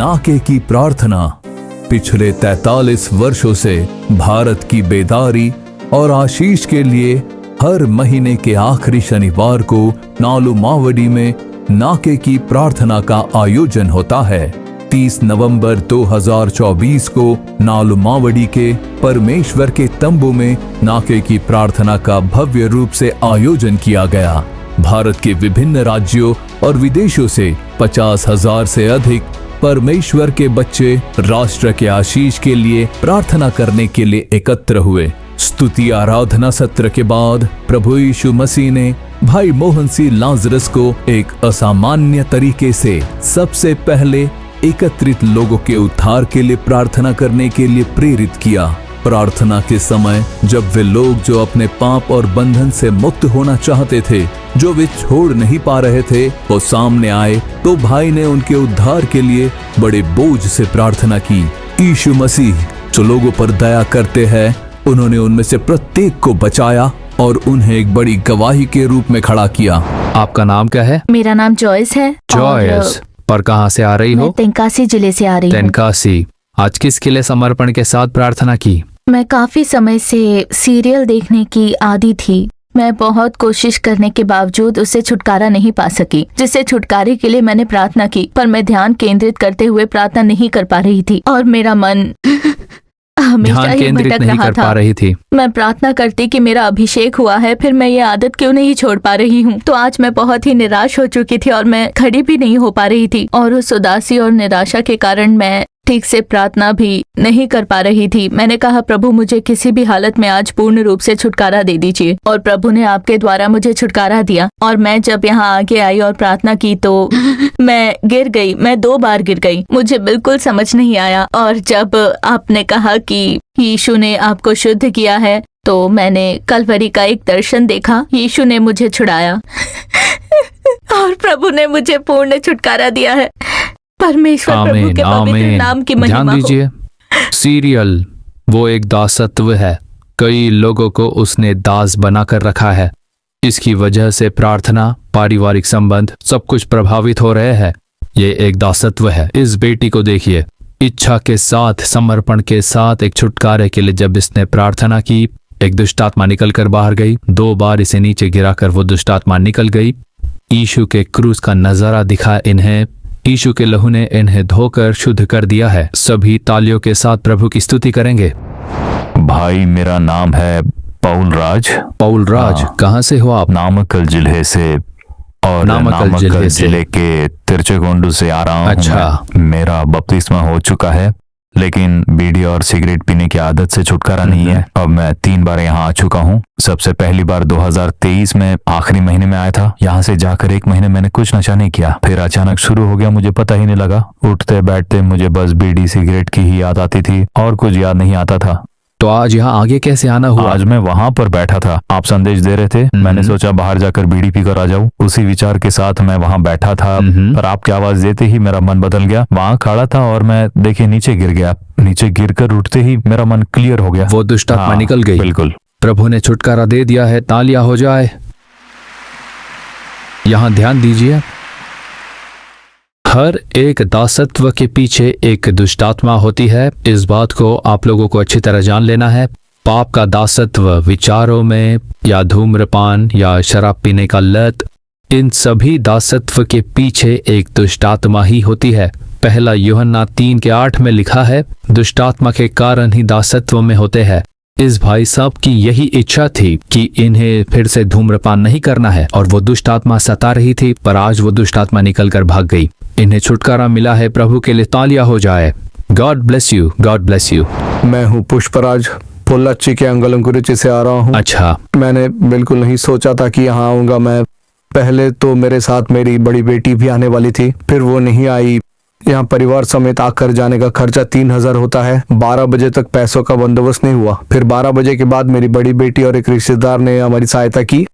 नाके की प्रार्थना। पिछले 43 वर्षों से भारत की बेदारी और आशीष के लिए हर महीने के आखिरी शनिवार को नालू मावडी में नाके की प्रार्थना का आयोजन होता है। 30 नवंबर 2024 को नालू मावडी के परमेश्वर के तंबू में नाके की प्रार्थना का भव्य रूप से आयोजन किया गया। भारत के विभिन्न राज्यों और विदेशों से 50,000 से अधिक परमेश्वर के बच्चे राष्ट्र के आशीष के लिए प्रार्थना करने के लिए एकत्र हुए। स्तुति आराधना सत्र के बाद प्रभु यीशु मसीह ने भाई मोहन सिंह लाजरस को एक असामान्य तरीके से सबसे पहले एकत्रित लोगों के उद्धार के लिए प्रार्थना करने के लिए प्रेरित किया। प्रार्थना के समय जब वे लोग जो अपने पाप और बंधन से मुक्त होना चाहते थे, जो वे छोड़ नहीं पा रहे थे, वो सामने आए तो भाई ने उनके उद्धार के लिए बड़े बोझ से प्रार्थना की। यीशु मसीह जो लोगों पर दया करते हैं, उन्होंने उनमें से प्रत्येक को बचाया और उन्हें एक बड़ी गवाही के रूप में खड़ा किया। आपका नाम क्या है? मेरा नाम जॉयस है। जॉयस, पर कहाँ से आ रही हो? मैं तेनकासी जिले से आ रही हूँ। तेनकासी। आज किसके लिए समर्पण के साथ प्रार्थना की? मैं काफी समय से सीरियल देखने की आदी थी। मैं बहुत कोशिश करने के बावजूद उससे छुटकारा नहीं पा सकी, जिससे छुटकारे के लिए मैंने प्रार्थना की, पर मैं ध्यान केंद्रित करते हुए प्रार्थना नहीं कर पा रही थी और मेरा मन हमेशा ध्यान ही केंद्रित भटक नहीं रहा कर था। पा रही थी। मैं प्रार्थना करती कि मेरा अभिषेक हुआ है, फिर मैं ये आदत क्यों नहीं छोड़ पा रही हूँ। तो आज मैं बहुत ही निराश हो चुकी थी और मैं खड़ी भी नहीं हो पा रही थी, और उस उदासी और निराशा के कारण मैं ठीक से प्रार्थना भी नहीं कर पा रही थी। मैंने कहा, प्रभु मुझे किसी भी हालत में आज पूर्ण रूप से छुटकारा दे दीजिए, और प्रभु ने आपके द्वारा मुझे छुटकारा दिया। और मैं जब यहाँ आगे आई और प्रार्थना की तो मैं गिर गई। मैं 2 बार गिर गई। मुझे बिल्कुल समझ नहीं आया, और जब आपने कहा कि यीशु ने आपको शुद्ध किया है, तो मैंने कलवरी का एक दर्शन देखा। यीशु ने मुझे छुड़ाया और प्रभु ने मुझे पूर्ण छुटकारा दिया है। परमेश्वर प्रभु के पवित्र नाम की महिमा हो। ध्यान दीजिए, सीरियल वो एक दासत्व है। कई लोगों को उसने दास बनाकर रखा है। इसकी वजह से प्रार्थना, पारिवारिक संबंध सब कुछ प्रभावित हो रहे हैं। ये एक दासत्व है। इस बेटी को देखिए, इच्छा के साथ, समर्पण के साथ एक छुटकारे के लिए जब इसने प्रार्थना की, एक दुष्ट आत्मा निकल कर बाहर गई। 2 बार इसे नीचे गिराकर वो दुष्ट आत्मा निकल गई। यीशु के क्रूस का नजारा दिखा इन्हें। यीशु के लहू ने इन्हें धोकर शुद्ध कर दिया है। सभी तालियों के साथ प्रभु की स्तुति करेंगे। भाई, मेरा नाम है पौल राज। पौल राज, कहाँ से हो आप? नामक्कल जिले से, और नामक्कल जिले के तिरचेगोंडू से आ रहा हूँ। अच्छा। मेरा बपतिस्मा हो चुका है, लेकिन बीड़ी और सिगरेट पीने की आदत से छुटकारा नहीं है। अब मैं 3 बार यहाँ आ चुका हूँ। सबसे पहली बार 2023 में आखिरी महीने में आया था। यहाँ से जाकर 1 महीने मैंने कुछ नशा नहीं किया, फिर अचानक शुरू हो गया, मुझे पता ही नहीं लगा। उठते बैठते मुझे बस बीड़ी सिगरेट की ही याद आती थी और कुछ याद नहीं आता था। तो आज यहाँ आगे कैसे आना हुआ? आज मैं वहां पर बैठा था, आप संदेश दे रहे थे। मैंने सोचा बाहर जाकर बीड़ी पीकर आ जाऊं। उसी विचार के साथ मैं वहां बैठा था, पर आपकी आवाज देते ही मेरा मन बदल गया। वहां खड़ा था और मैं देखिए नीचे गिर गया। नीचे गिरकर उठते ही मेरा मन क्लियर हो गया। वो दुष्ट आत्मा निकल गई। बिल्कुल, प्रभु ने छुटकारा दे दिया है। तालियां हो जाए। यहाँ ध्यान दीजिए, हर एक दासत्व के पीछे एक दुष्टात्मा होती है। इस बात को आप लोगों को अच्छी तरह जान लेना है। पाप का दासत्व विचारों में, या धूम्रपान, या शराब पीने का लत, इन सभी दासत्व के पीछे एक दुष्टात्मा ही होती है। पहला यूहन्ना 3:8 में लिखा है, दुष्टात्मा के कारण ही दासत्व में होते हैं। इस भाई साहब की यही इच्छा थी कि इन्हें फिर से धूम्रपान नहीं करना है, और वो दुष्ट आत्मा सता रही थी, पर आज वो दुष्ट आत्मा निकल कर भाग गई। इन्हें छुटकारा मिला है। प्रभु के लिए तालियां हो जाए। God bless you, God bless you. मैं हूँ पुष्पराज, पोल्लाची के अंगलंकुरिची से आ रहा हूँ। अच्छा। मैंने बिल्कुल नहीं सोचा था कि यहाँ आऊंगा मैं। पहले तो मेरे साथ मेरी बड़ी बेटी भी आने वाली थी, फिर वो नहीं आई। यहाँ परिवार समेत आकर जाने का खर्चा 3000 होता है। 12 बजे तक पैसों का बंदोबस्त नहीं हुआ। फिर 12 बजे के बाद मेरी बड़ी बेटी और एक रिश्तेदार ने हमारी सहायता की।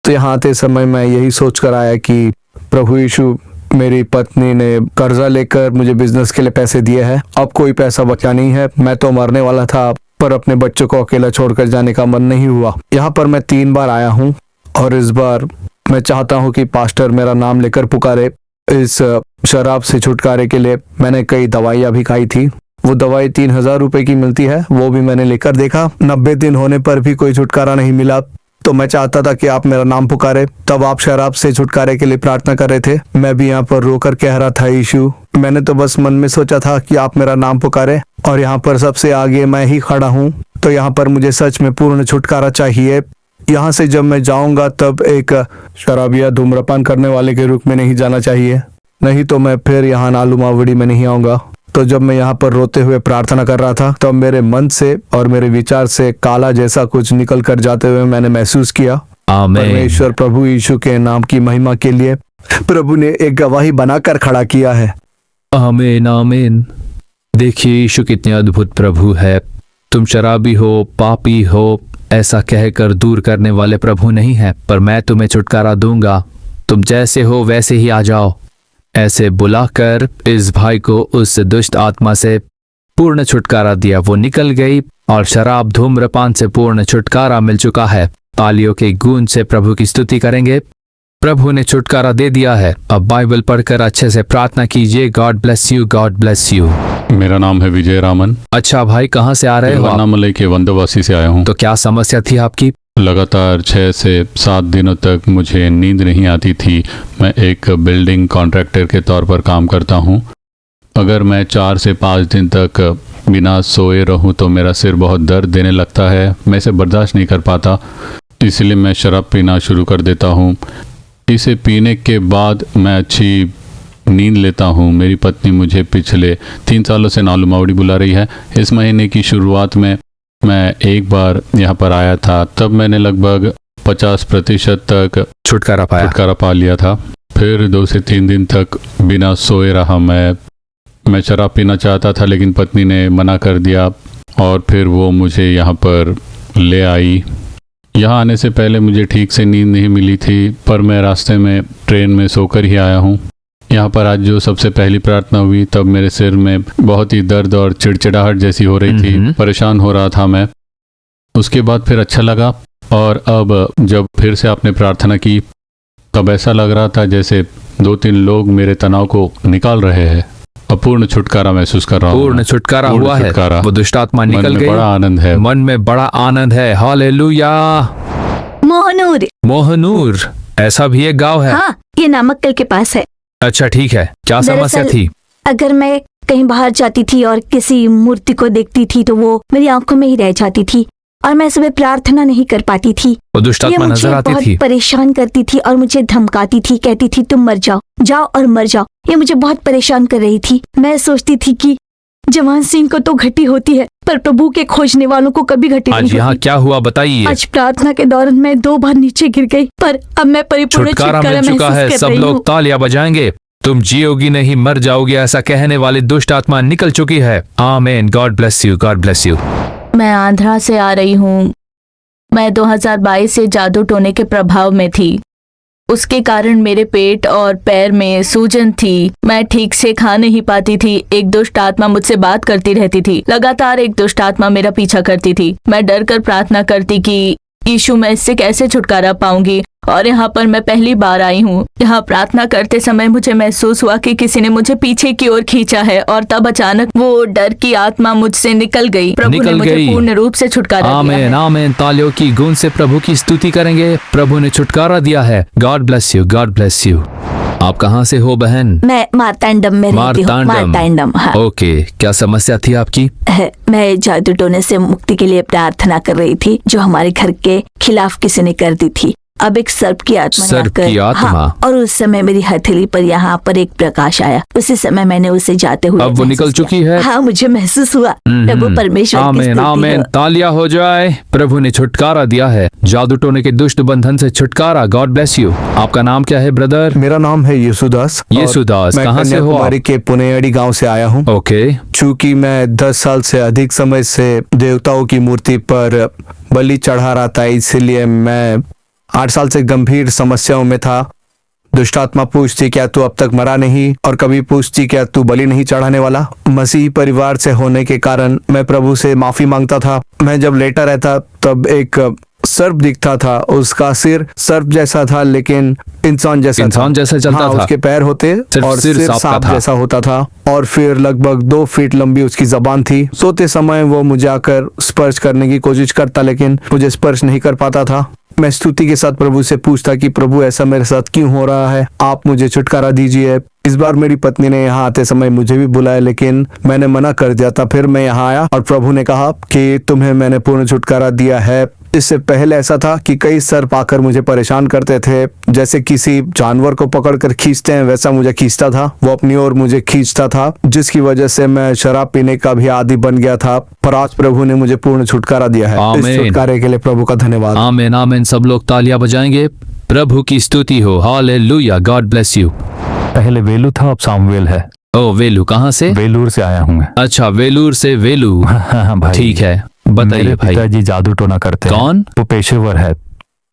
तो यहाँ आते समय मैं यही सोच कर आया कि प्रभु यीशु, मेरी पत्नी ने कर्जा लेकर मुझे बिजनेस के लिए पैसे दिए हैं, अब कोई पैसा बचा नहीं है। मैं तो मरने वाला था, पर अपने बच्चों को अकेला छोड़कर जाने का मन नहीं हुआ। यहाँ पर मैं 3 बार आया हूँ, और इस बार मैं चाहता हूँ कि पास्टर मेरा नाम लेकर पुकारे। इस शराब से छुटकारे के लिए मैंने कई दवाइयाँ भी खाई थी। वो दवाई 3,000 रुपए की मिलती है, वो भी मैंने लेकर देखा। 90 दिन होने पर भी कोई छुटकारा नहीं मिला। तो मैं चाहता था कि आप मेरा नाम पुकारे। तब आप शराब से छुटकारे के लिए प्रार्थना कर रहे थे। मैं भी यहाँ पर रोकर कह रहा था, यीशु। मैंने तो बस मन में सोचा था कि आप मेरा नाम पुकारे, और यहाँ पर सबसे आगे मैं ही खड़ा हूँ। तो यहाँ पर मुझे सच में पूर्ण छुटकारा चाहिए। यहाँ से जब मैं जाऊंगा तब एक शराबी या धूम्रपान करने वाले के रूप में नहीं जाना चाहिए, नहीं तो मैं फिर यहाँ नालू मावड़ी में नहीं आऊंगा। तो जब मैं यहाँ पर रोते हुए प्रार्थना कर रहा था तब मेरे मन से और मेरे विचार से काला जैसा कुछ निकल कर जाते हुए मैंने महसूस किया। आमीन। परमेश्वर प्रभु यीशु के नाम की महिमा के लिए प्रभु ने एक गवाही बनाकर खड़ा किया है। आमीन आमीन। देखिए यीशु कितने अद्भुत प्रभु है। तुम शराबी हो, पापी हो, ऐसा कहकर दूर करने वाले प्रभु नहीं है, पर मैं तुम्हें छुटकारा दूंगा। तुम जैसे हो वैसे ही आ जाओ। ऐसे बुलाकर इस भाई को उस दुष्ट आत्मा से पूर्ण छुटकारा दिया। वो निकल गई और शराब धूम्रपान से पूर्ण छुटकारा मिल चुका है। तालियों के गूंज से प्रभु की स्तुति करेंगे। प्रभु ने छुटकारा दे दिया है। अब बाइबल पढ़कर अच्छे से प्रार्थना कीजिए। God bless you, God bless you. मेरा नाम है विजय रामन। अच्छा भाई, कहाँ से आ रहे हो आप? वन्नामलई के वंदवासी से आया हूँ। तो क्या समस्या थी आपकी? लगातार 6 से 7 दिनों तक मुझे नींद नहीं आती थी। मैं एक बिल्डिंग कॉन्ट्रैक्टर के तौर पर काम करता हूँ। अगर मैं 4 से 5 दिन तक बिना सोए रहूँ तो मेरा सिर बहुत दर्द देने लगता है। मैं इसे बर्दाश्त नहीं कर पाता, इसलिए मैं शराब पीना शुरू कर देता हूँ। इसे पीने के बाद मैं अच्छी नींद लेता हूँ। मेरी पत्नी मुझे पिछले 3 सालों से नालू मावड़ी बुला रही है। इस महीने की शुरुआत में मैं एक बार यहाँ पर आया था, तब मैंने लगभग 50% तक छुटकारा पा लिया था। फिर 2 से 3 दिन तक बिना सोए रहा। मैं शराब पीना चाहता था लेकिन पत्नी ने मना कर दिया, और फिर वो मुझे यहाँ पर ले आई। यहाँ आने से पहले मुझे ठीक से नींद नहीं मिली थी, पर मैं रास्ते में ट्रेन में सोकर ही आया हूँ। यहाँ पर आज जो सबसे पहली प्रार्थना हुई तब मेरे सिर में बहुत ही दर्द और चिड़चिड़ाहट जैसी हो रही थी। परेशान हो रहा था मैं। उसके बाद फिर अच्छा लगा, और अब जब फिर से आपने प्रार्थना की तब ऐसा लग रहा था जैसे 2-3 लोग मेरे तनाव को निकाल रहे हैं। अब पूर्ण छुटकारा महसूस कर रहा हूँ। पूर्ण छुटकारा हुआ है। वो दुष्ट आत्मा निकल गई। बड़ा आनंद है। मन में बड़ा आनंद है। हालेलुया। मोहनूर। मोहनूर, ऐसा भी एक गांव है? हाँ, ये नामक्कल के पास है। अच्छा ठीक है, क्या समस्या दरअसल, थी? अगर मैं कहीं बाहर जाती थी और किसी मूर्ति को देखती थी तो वो मेरी आंखों में ही रह जाती थी, और मैं सुबह प्रार्थना नहीं कर पाती थी। वो दुष्ट ये आत्मा मुझे नजर आती बहुत थी। परेशान करती थी और मुझे धमकाती थी, कहती थी तुम मर जाओ, जाओ और मर जाओ। ये मुझे बहुत परेशान कर रही थी। मैं सोचती थी कि जवान सिंह को तो घटी होती है, पर प्रभु के खोजने वालों को कभी घटी नहीं आज यहाँ होती। क्या हुआ बताइए। आज प्रार्थना के दौरान मैं 2 बार नीचे गिर गई, पर अब मैं परिपूर्ण छुटकारा छुटकारा मिल चुका महसूस है। कर सब रही लोग हूँ। तालियां बजाएंगे। तुम जियोगी नहीं, मर जाओगी, ऐसा कहने वाली दुष्ट आत्मा निकल चुकी है। आमीन। God bless you, God bless you. मैं आंध्रा से आ रही हूँ। मैं 2022 से जादू टोने के प्रभाव में थी। उसके कारण मेरे पेट और पैर में सूजन थी। मैं ठीक से खा नहीं पाती थी। एक दुष्ट आत्मा मुझसे बात करती रहती थी। लगातार एक दुष्ट आत्मा मेरा पीछा करती थी। मैं डर कर प्रार्थना करती कि यीशु, मैं इससे कैसे छुटकारा पाऊंगी। और यहाँ पर मैं पहली बार आई हूँ। यहाँ प्रार्थना करते समय मुझे महसूस हुआ कि किसी ने मुझे पीछे की ओर खींचा है, और तब अचानक वो डर की आत्मा मुझसे निकल गई। प्रभु ने मुझे पूर्ण रूप से छुटकारा दिया आमीन है। आमीन। तालियों की गूंज से प्रभु की स्तुति करेंगे। प्रभु ने छुटकारा दिया है। God bless you, God bless you. आप कहाँ से हो बहन? मैं मार्तांडम में रहती हूँ। मार्तांडम, हाँ। ओके, क्या समस्या थी आपकी? मैं जादू टोने से मुक्ति के लिए प्रार्थना कर रही थी, जो हमारे घर के खिलाफ किसी ने कर दी थी। अब एक सर्प की आत्मा ने सर्प की आकर- आत्मा? हाँ, और उस समय मेरी हथेली पर यहाँ पर एक प्रकाश आया। उसी समय मैंने उसे जाते हुए अब वो निकल महसूस किया। चुकी है? हाँ, मुझे महसूस हुआ। प्रभु परमेश्वर की आमीन स्तुति आमीन। हो। तालियां हो जाए। प्रभु ने छुटकारा दिया है। जादू टोने के दुष्ट बंधन से छुटकारा। God bless you. आपका नाम क्या है ब्रदर? मेरा नाम है यीशुदास। और यीशुदास, मैं कहाँ से हो आप? कन्याकुमारी के पुनेअड़ी गांव से आया हूँ। ओके। चूंकि मैं 10 साल से अधिक समय से देवताओं की मूर्ति पर बलि चढ़ा रहा था, इसलिए मैं 8 साल से गंभीर समस्याओं में था। दुष्टात्मा पूछती क्या तू अब तक मरा नहीं, और कभी पूछती क्या तू बलि नहीं चढ़ाने वाला। मसीही परिवार से होने के कारण मैं प्रभु से माफी मांगता था। मैं जब लेटा रहता तब एक सर्प दिखता था। उसका सिर सर्प जैसा था लेकिन इंसान जैसा चलता हाँ, था। उसके पैर होते सिर्फ और सिर सिर सांप का सांप था। जैसा होता था और फिर लगभग 2 फीट लंबी उसकी जबान थी। सोते समय वो मुझे आकर स्पर्श करने की कोशिश करता लेकिन मुझे स्पर्श नहीं कर पाता था। मैं स्तुति के साथ प्रभु से पूछता कि प्रभु ऐसा मेरे साथ क्यों हो रहा है, आप मुझे छुटकारा दीजिए। इस बार मेरी पत्नी ने यहाँ आते समय मुझे भी बुलाया लेकिन मैंने मना कर दिया था। फिर मैं यहाँ आया और प्रभु ने कहा कि तुम्हें मैंने पूर्ण छुटकारा दिया है। इससे पहले ऐसा था कि कई सर्प आकर मुझे परेशान करते थे, जैसे किसी जानवर को पकड़कर खींचते हैं वैसा मुझे खींचता था। वो अपनी ओर मुझे खींचता था जिसकी वजह से मैं शराब पीने का भी आदी बन गया था। पर आज प्रभु ने मुझे पूर्ण छुटकारा दिया है। इस आमीन। छुटकारे के लिए प्रभु का धन्यवाद। आमीन आमीन। सब लोग तालियां बजाएंगे। प्रभु की स्तुति हो। हालेलुया। God bless you. पहले वेलू था, अब सामुएल है। ओ वेलू कहाँ से? वेलूर से आया हूँ मैं। अच्छा, वेलूर से वेलू। हाँ भाई। ठीक है, बताइए मेरे भाई। पिताजी जादू टोना करते हैं। कौन? वो पेशेवर है,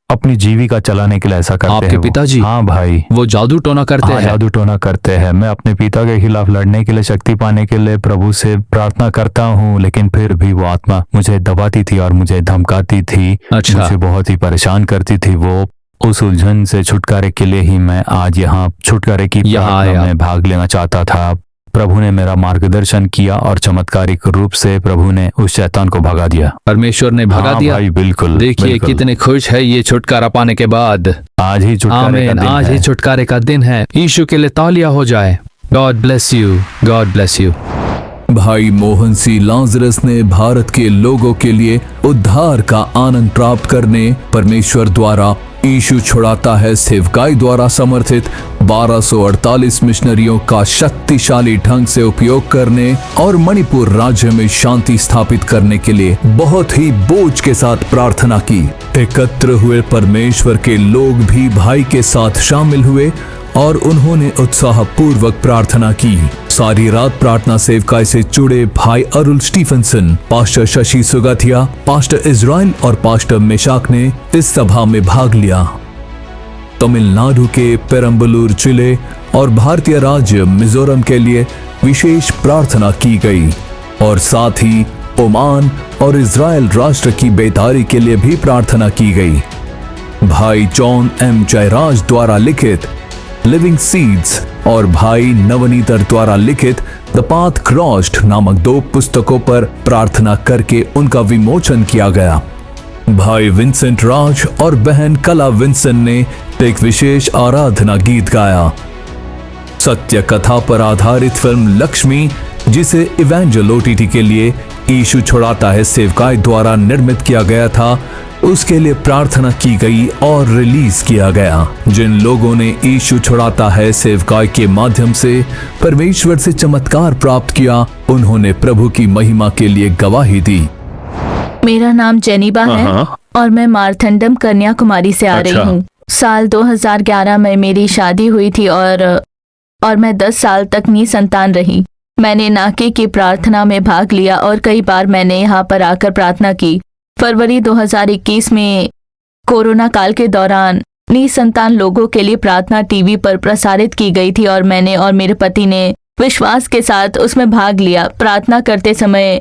अपनी जीविका चलाने के लिए ऐसा करते हैं। आपके वो। पिताजी? हाँ भाई। वो जादू टोना करते हाँ, हैं? जादू टोना करते हैं। मैं अपने पिता के खिलाफ लड़ने के लिए, शक्ति पाने के लिए प्रभु से प्रार्थना करता हूँ, लेकिन फिर भी वो आत्मा मुझे दबाती थी और मुझे धमकाती थी। अच्छा। मुझे बहुत ही परेशान करती थी वो। उस उलझन से छुटकारे के लिए ही मैं आज यहाँ छुटकारे की यहाँ प्रार्थना आया। में भाग लेना चाहता था। प्रभु ने मेरा मार्गदर्शन किया और चमत्कारिक रूप से प्रभु ने उस शैतान को भगा दिया। परमेश्वर ने भगा हाँ दिया। भाई, बिल्कुल। देखिए बिल्कुल। कितने खुश है ये छुटकारा पाने के बाद। आज ही छुटकारे का आमीन। दिन आज है। ही छुटकारे का दिन है। यीशु के लिए तालियां हो जाए। God bless you. God bless you. भाई मोहन सी लाजरस ने भारत के लोगों के लिए उद्धार का आनंद प्राप्त करने परमेश्वर द्वारा यीशु छुड़ाता है सेवकाई द्वारा समर्थित 1248 मिशनरियों का शक्तिशाली ढंग से उपयोग करने और मणिपुर राज्य में शांति स्थापित करने के लिए बहुत ही बोझ के साथ प्रार्थना की। एकत्र हुए परमेश्वर के लोग भी भाई के साथ शामिल हुए और उन्होंने उत्साहपूर्वक प्रार्थना की। सारी रात प्रार्थना सेवकाई से जुड़े भाई Arul Stephenson, pastor Shashi Sugathia, pastor Israel और पास्टर मेशाक ने इस सभा में भाग लिया। तमिलनाडु के पेरम्बलूर जिले और भारतीय राज्य मिजोरम के लिए विशेष प्रार्थना की गई और साथ ही ओमान और इज़राइल राष्ट्र की बेदारी के लिए भी प्रार्थना की गई। भाई जॉन एम जयराज द्वारा लिखित लिविंग सीड्स और भाई नवनीतर द्वारा लिखित द पाथ क्रॉस्ड नामक 2 पुस्तकों पर प्रार्थना करके उनका विमोचन किया गया। भाई विंसेंट राज और बहन कला विंसेंट ने एक विशेष आराधना गीत गाया। सत्य कथा पर आधारित फिल्म लक्ष्मी, जिसे इवेंजल ओटीटी के लिए यीशु छुड़ाता है सेवकाई द्वारा निर्मित किया गया था, उसके लिए प्रार्थना की गई और रिलीज किया गया। जिन लोगों ने यीशु छुड़ाता है सेवकाई के माध्यम से परमेश्वर से चमत्कार प्राप्त किया, उन्होंने प्रभु की महिमा के लिए गवाही दी। मेरा नाम जेनिबा है और मैं मारथंडम कन्याकुमारी से आ रही हूँ। साल 2011 में मेरी शादी हुई थी और मैं 10 साल तक निसंतान रही। मैंने नाके की प्रार्थना में भाग लिया और कई बार मैंने यहाँ पर आकर प्रार्थना की। फरवरी 2021 में कोरोना काल के दौरान निसंतान लोगों के लिए प्रार्थना टीवी पर प्रसारित की गई थी और मैंने और मेरे पति ने विश्वास के साथ उसमें भाग लिया। प्रार्थना करते समय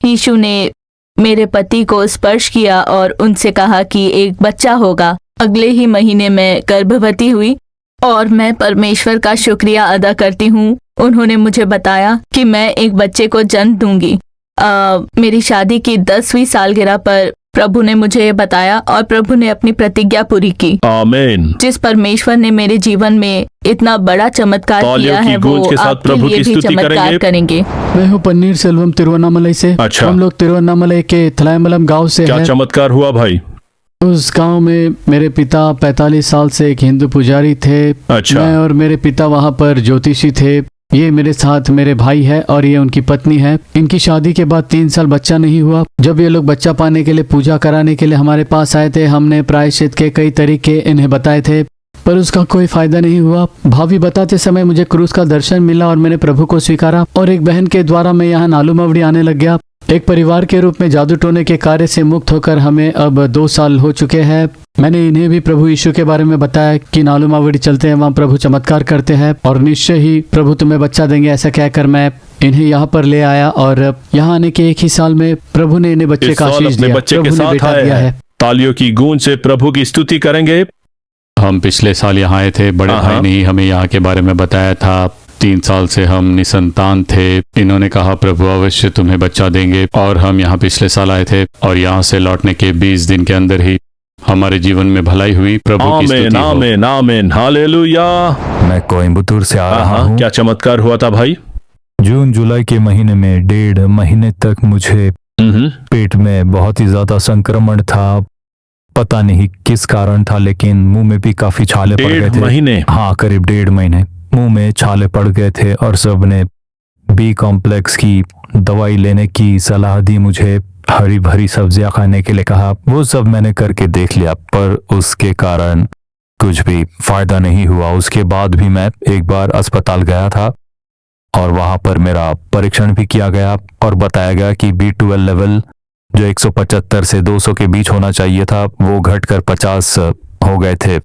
यीशु ने मेरे पति को स्पर्श किया और उनसे कहा कि एक बच्चा होगा। अगले ही महीने मैं गर्भवती हुई और मैं परमेश्वर का शुक्रिया अदा करती हूँ। उन्होंने मुझे बताया कि मैं एक बच्चे को जन्म दूंगी। मेरी शादी की 10वीं सालगिरह पर प्रभु ने मुझे ये बताया और प्रभु ने अपनी प्रतिज्ञा पूरी की। आमीन। जिस परमेश्वर ने मेरे जीवन में इतना बड़ा चमत्कार किया है, वो आपके लिए भी चमत्कार करेंगे। मैं हूँ पन्नीर सेल्वम तिरुवन्नामलई से। अच्छा। हम लोग तिरुवन्नामलई के थलायमलम गांव से क्या हैं। चमत्कार हुआ भाई? उस गांव में मेरे पिता 45 साल से एक हिंदू पुजारी थे। अच्छा। मैं और मेरे पिता वहाँ पर ज्योतिषी थे। ये मेरे साथ मेरे भाई है और ये उनकी पत्नी है। इनकी शादी के बाद 3 साल बच्चा नहीं हुआ। जब ये लोग बच्चा पाने के लिए पूजा कराने के लिए हमारे पास आए थे, हमने प्रायश्चित के कई तरीके इन्हें बताए थे, पर उसका कोई फायदा नहीं हुआ। भावी बताते समय मुझे क्रूस का दर्शन मिला और मैंने प्रभु को स्वीकारा और एक बहन के द्वारा मैं यहाँ नालू मवड़ी आने लग गया। एक परिवार के रूप में जादू टोने के कार्य से मुक्त होकर हमें अब 2 साल हो चुके हैं। मैंने इन्हें भी प्रभु यीशु के बारे में बताया कि नालू मावड़ी चलते हैं, वहाँ प्रभु चमत्कार करते हैं और निश्चय ही प्रभु तुम्हें बच्चा देंगे। ऐसा कहकर मैं इन्हें यहाँ पर ले आया और यहाँ आने के 1 ही साल में प्रभु ने इन्हें बच्चे इस का साल आशीष अपने दिया। बच्चे के प्रभु ने साथ बेटा आए दिया हैं। है। तालियों की गूंज से प्रभु की स्तुति करेंगे। हम पिछले साल यहाँ आए थे, बड़े भाई ने ही हमें यहाँ के बारे में बताया था। 3 साल से हम निसंतान थे। इन्होंने कहा प्रभु अवश्य तुम्हें बच्चा देंगे, और हम यहाँ पिछले साल आए थे और यहाँ से लौटने के 20 दिन के अंदर ही हमारे जीवन में भलाई हुई। प्रभु की आमीन स्तुति हो। आमीन आमीन हालेलुया। मैं कोयम्बतूर से आ रहा हूँ। क्या चमत्कार हुआ था भाई? जून जुलाई के महीने में 1.5 महीने तक मुझे पेट में बहुत ही ज्यादा संक्रमण था। पता नहीं किस कारण था, लेकिन मुंह में भी काफी छाले पड़ गए 1.5 थे। महीने? हाँ, करीब 1.5 महीने मुंह में छाले पड़ गए थे, और सबने बी कॉम्प्लेक्स की दवाई लेने की सलाह दी मुझे। हरी भरी सब्जियां खाने के लिए कहा। वो सब मैंने करके देख लिया, पर उसके कारण कुछ भी फायदा नहीं हुआ। उसके बाद भी मैं एक बार अस्पताल गया था और वहां पर मेरा परीक्षण भी किया गया और बताया गया कि B12 लेवल जो 175 से 200 के बीच होना चाहिए था, वो घटकर 50 हो गए थे।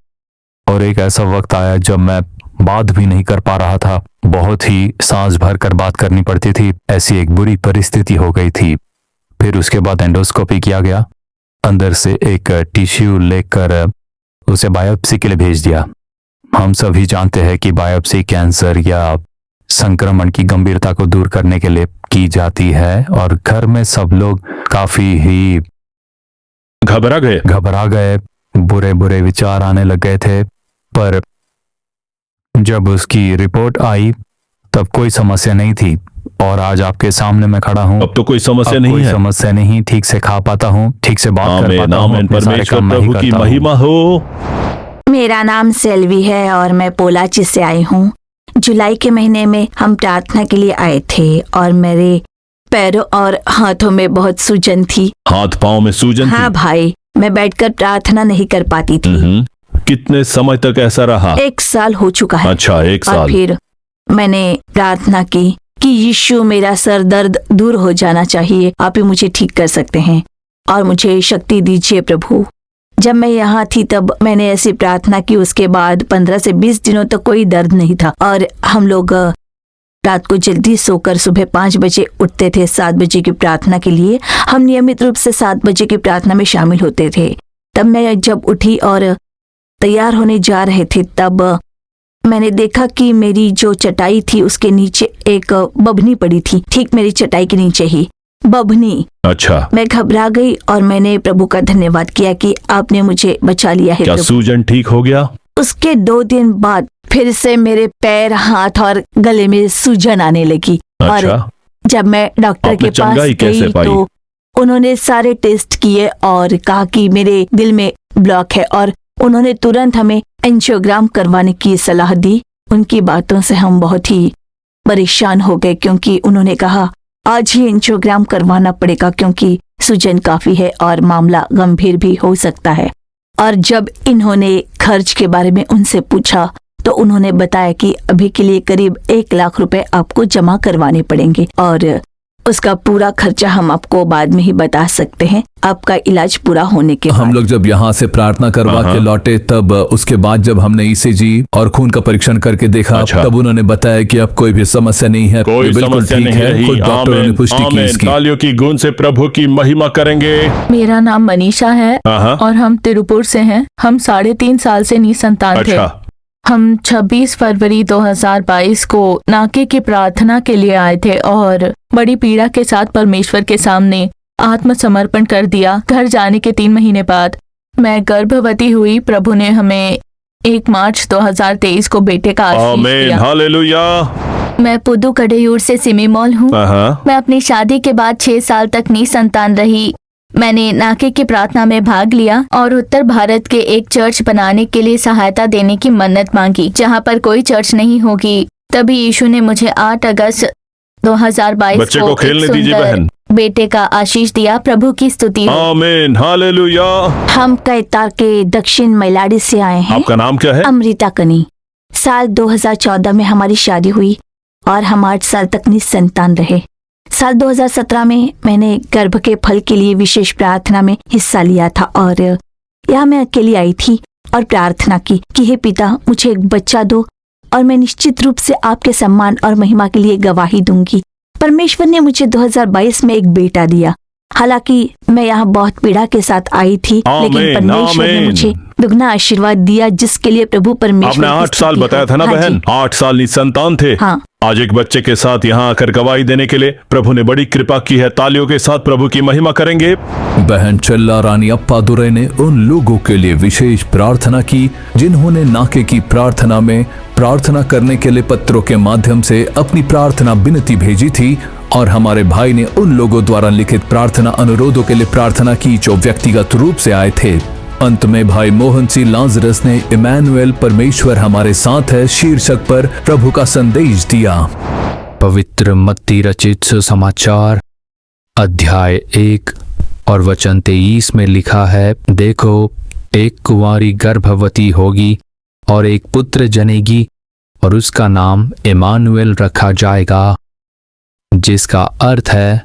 और एक ऐसा वक्त आया जब मैं बात भी नहीं कर पा रहा था, बहुत ही सांस भर कर बात करनी पड़ती थी। ऐसी एक बुरी परिस्थिति हो गई थी। फिर उसके बाद एंडोस्कोपी किया गया, अंदर से एक टिश्यू लेकर उसे बायोप्सी के लिए भेज दिया। हम सभी जानते हैं कि बायोप्सी कैंसर या संक्रमण की गंभीरता को दूर करने के लिए की जाती है, और घर में सब लोग काफी ही घबरा गए। बुरे बुरे विचार आने लग गए थे। पर जब उसकी रिपोर्ट आई तब कोई समस्या नहीं थी, और आज आपके सामने मैं खड़ा हूँ। अब तो कोई समस्या नहीं कोई है। समस्या नहीं, ठीक से खा पाता हूँ, ठीक से बात कर आमीन पाता हूँ, आमीन। अपने सारे परमेश्वर काम मैं ही प्रभु की करता हूँ। महिमा हो। मेरा नाम सेल्वी है और मैं पोलाची से आई हूँ। जुलाई के महीने में हम प्रार्थना के लिए आए थे और मेरे पैरों और हाथों में बहुत सूजन थी। हाथ पांव में सूजन हाँ थी? भाई, मैं बैठकर प्रार्थना नहीं कर पाती थी। कितने समय तक ऐसा रहा? 1 साल हो चुका है। अच्छा, 1 और साल। फिर मैंने प्रार्थना की कि यीशु, मेरा सर दर्द दूर हो जाना चाहिए, आप ही मुझे ठीक कर सकते हैं और मुझे शक्ति दीजिए प्रभु। जब मैं यहाँ थी तब मैंने ऐसी प्रार्थना की। उसके बाद 15 से 20 दिनों तक कोई दर्द नहीं था, और हम लोग रात को जल्दी सोकर सुबह 5 बजे उठते थे 7 बजे की प्रार्थना के लिए। हम नियमित रूप से 7 बजे की प्रार्थना में शामिल होते थे। तब मैं जब उठी और तैयार होने जा रहे थे, तब मैंने देखा कि मेरी जो चटाई थी उसके नीचे एक बभनी पड़ी थी, ठीक मेरी चटाई के नीचे ही बभनी। अच्छा। मैं घबरा गई और मैंने प्रभु का धन्यवाद किया कि आपने मुझे बचा लिया है क्या प्रभु। सूजन ठीक हो गया? उसके 2 दिन बाद फिर से मेरे पैर, हाथ और गले में सूजन आने लगी। अच्छा। और जब मैं डॉक्टर आपने के पास चंगाई कैसे गई पाई? तो उन्होंने सारे टेस्ट किए और कहा कि मेरे दिल में ब्लॉक है, और उन्होंने तुरंत हमें एंजियोग्राम करवाने की सलाह दी। उनकी बातों से हम बहुत ही परेशान हो गए, क्योंकि उन्होंने कहा आज ही एंजियोग्राम करवाना पड़ेगा, क्योंकि सूजन काफी है और मामला गंभीर भी हो सकता है। और जब इन्होंने खर्च के बारे में उनसे पूछा तो उन्होंने बताया कि अभी के लिए करीब 1 लाख रुपए आपको जमा करवाने पड़ेंगे, और उसका पूरा खर्चा हम आपको बाद में ही बता सकते हैं, आपका इलाज पूरा होने के बाद। हम लोग जब यहाँ से प्रार्थना करवा के लौटे, तब उसके बाद जब हमने ECG और खून का परीक्षण करके देखा, अच्छा। तब उन्होंने बताया कि अब कोई भी समस्या नहीं है, कोई बिल्कुल समस्या ठीक नहीं है। रही। खुद डॉक्टरों ने आमीन पुष्टि की आमीन। इसकी। तालियों की गूंज से प्रभु की महिमा करेंगे। मेरा नाम मनीषा है और हम तिरुपुर से हैं। हम 3.5 साल से निसंतान थे। अच्छा। हम 26 फरवरी 2022 को नाके की प्रार्थना के लिए आए थे और बड़ी पीड़ा के साथ परमेश्वर के सामने आत्मसमर्पण कर दिया। घर जाने के 3 महीने बाद मैं गर्भवती हुई। प्रभु ने हमें 1 मार्च 2023 को बेटे का आशीष आमीन दिया। हालेलुया। मैं पुदुकडेयूर से सिमीमोल हूँ। मैं अपनी शादी के बाद 6 साल तक निसंतान रही। मैंने नाके की प्रार्थना में भाग लिया और उत्तर भारत के एक चर्च बनाने के लिए सहायता देने की मन्नत मांगी, जहाँ पर कोई चर्च नहीं होगी। तभी यीशु ने मुझे 8 अगस्त 2022 बच्चे को खेलने दीजिए बहन। बेटे का आशीष दिया। प्रभु की स्तुति हो। आमीन हालेलुया। हम कैतार के दक्षिण मैलाडी से आए हैं। आपका नाम क्या है? अमृता कनी। साल 2014 में हमारी शादी हुई और हम 8 साल तक निसंतान रहे। साल 2017 में मैंने गर्भ के फल के लिए विशेष प्रार्थना में हिस्सा लिया था, और यहाँ मैं अकेली आई थी और प्रार्थना की कि हे पिता, मुझे एक बच्चा दो और मैं निश्चित रूप से आपके सम्मान और महिमा के लिए गवाही दूंगी। परमेश्वर ने मुझे 2022 में एक बेटा दिया हालांकि मैं यहाँ बहुत पीड़ा के साथ आई थी, लेकिन आमीन, परमेश्वर ने आमीन। मुझे दुगना आशीर्वाद दिया, जिसके लिए प्रभु परमेश्वर आपने की 8 साल स्तुति हो। बताया था ना हाँ बहन, जी, 8 साल निसंतान थे। हाँ। आज एक बच्चे के साथ यहाँ आकर गवाही देने के लिए प्रभु ने बड़ी कृपा की है। तालियों के साथ प्रभु की महिमा करेंगे। बहन चल्ला रानी अप्पादुरै ने उन लोगों के लिए विशेष प्रार्थना की जिन्होंने नाके की प्रार्थना में प्रार्थना करने के लिए पत्रों के माध्यम से अपनी प्रार्थना विनती भेजी थी, और हमारे भाई ने उन लोगों द्वारा लिखित प्रार्थना अनुरोधों के लिए प्रार्थना की जो व्यक्तिगत रूप से आए थे। अंत में भाई मोहन सिंह लाजरस ने इमैनुएल परमेश्वर हमारे साथ है शीर्षक पर प्रभु का संदेश दिया। पवित्र मत्ती रचित सुसमाचार अध्याय 1 और वचन 23 में लिखा है, देखो एक कुंवारी गर्भवती होगी और एक पुत्र जनेगी और उसका नाम इमानुएल रखा जाएगा, जिसका अर्थ है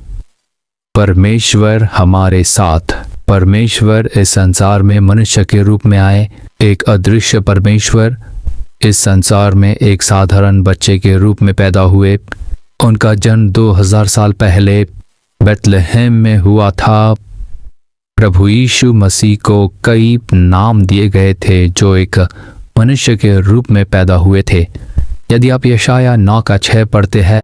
परमेश्वर हमारे साथ। परमेश्वर इस संसार में मनुष्य के रूप में आए, एक अदृश्य परमेश्वर इस संसार में एक साधारण बच्चे के रूप में पैदा हुए। उनका जन्म 2000 साल पहले बेथलेहम में हुआ था। प्रभु यीशु मसीह को कई नाम दिए गए थे जो एक मनुष्य के रूप में पैदा हुए थे। यदि आप यशाया 9:6 पढ़ते हैं,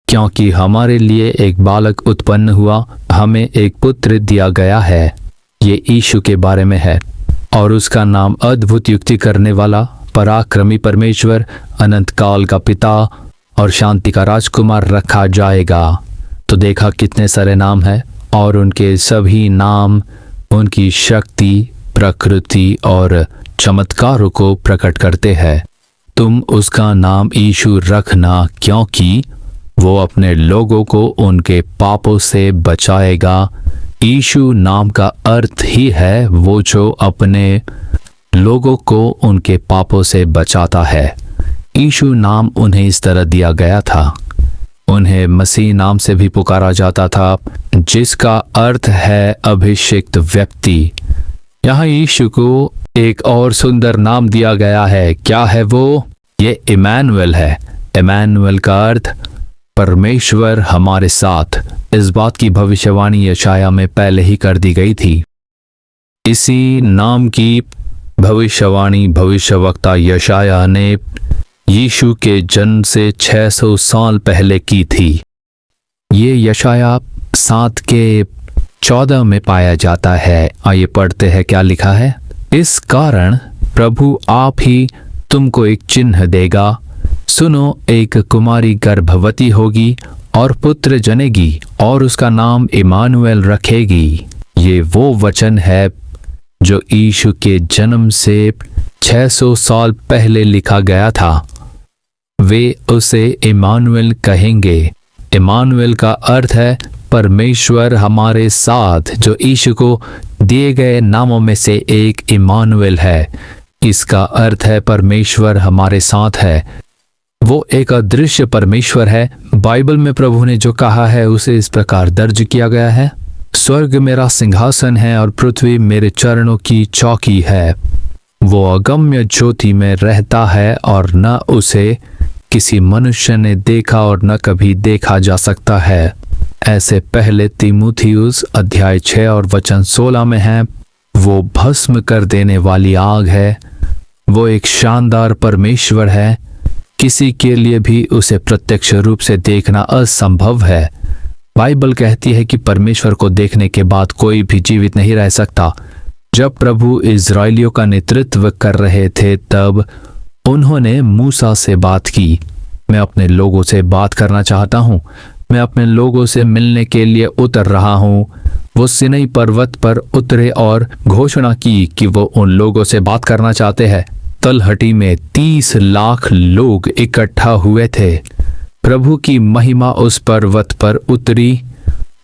क्योंकि हमारे लिए एक बालक उत्पन्न हुआ, हमें एक पुत्र दिया गया है, ये यीशु के बारे में है, और उसका नाम अद्भुत युक्ति करने वाला, पराक्रमी परमेश्वर, अनंत काल का पिता और शांति का राजकुमार रखा जाएगा। तो देखा कितने सारे नाम हैं, और उनके सभी नाम उनकी शक्ति, प्रकृति और चमत्कारों को प्रकट करते हैं। तुम उसका नाम यीशु रखना, क्योंकि वो अपने लोगों को उनके पापों से बचाएगा। यीशु नाम का अर्थ ही है वो जो अपने लोगों को उनके पापों से बचाता है। यीशु नाम उन्हें इस तरह दिया गया था। उन्हें मसीह नाम से भी पुकारा जाता था, जिसका अर्थ है अभिषिक्त व्यक्ति। यहाँ यीशु को एक और सुंदर नाम दिया गया है। क्या है वो? ये इमैनुएल है। इमैनुएल का अर्थ परमेश्वर हमारे साथ। इस बात की भविष्यवाणी यशाया में पहले ही कर दी गई थी। इसी नाम की भविष्यवाणी भविष्यवक्ता यशाया ने यीशु के जन्म से 600 साल पहले की थी। ये यशाया 7:14 में पाया जाता है। आइए पढ़ते हैं क्या लिखा है। इस कारण प्रभु आप ही तुमको एक चिन्ह देगा। सुनो, एक कुमारी गर्भवती होगी और पुत्र जनेगी और उसका नाम इमानुएल रखेगी। ये वो वचन है जो यीशु के जन्म से 600 साल पहले लिखा गया था। वे उसे इमानुएल कहेंगे। इमानुएल का अर्थ है परमेश्वर हमारे साथ, जो यीशु को दिए गए नामों में से एक इमानुएल है। इसका अर्थ है परमेश्वर हमारे साथ है। वो एक अदृश्य परमेश्वर है। बाइबल में प्रभु ने जो कहा है उसे इस प्रकार दर्ज किया गया है, स्वर्ग मेरा सिंहासन है और पृथ्वी मेरे चरणों की चौकी है। वो अगम्य ज्योति में रहता है और न उसे किसी मनुष्य ने देखा और न कभी देखा जा सकता है। ऐसे पहले तीमुथियुस अध्याय 6 और वचन 16 में है। वो भस्म कर देने वाली आग है। वो एक शानदार परमेश्वर है। किसी के लिए भी उसे प्रत्यक्ष रूप से देखना असंभव है। बाइबल कहती है कि परमेश्वर को देखने के बाद कोई भी जीवित नहीं रह सकता। जब प्रभु इज़राइलियों का नेतृत्व कर रहे थे तब उन्होंने मूसा से बात की। मैं अपने लोगों से बात करना चाहता हूँ। मैं अपने लोगों से मिलने के लिए उतर रहा हूँ। वो सिनै पर्वत पर उतरे और घोषणा की कि वो उन लोगों से बात करना चाहते हैं। तलहटी में 30 लाख लोग इकट्ठा हुए थे। प्रभु की महिमा उस पर्वत पर उतरी।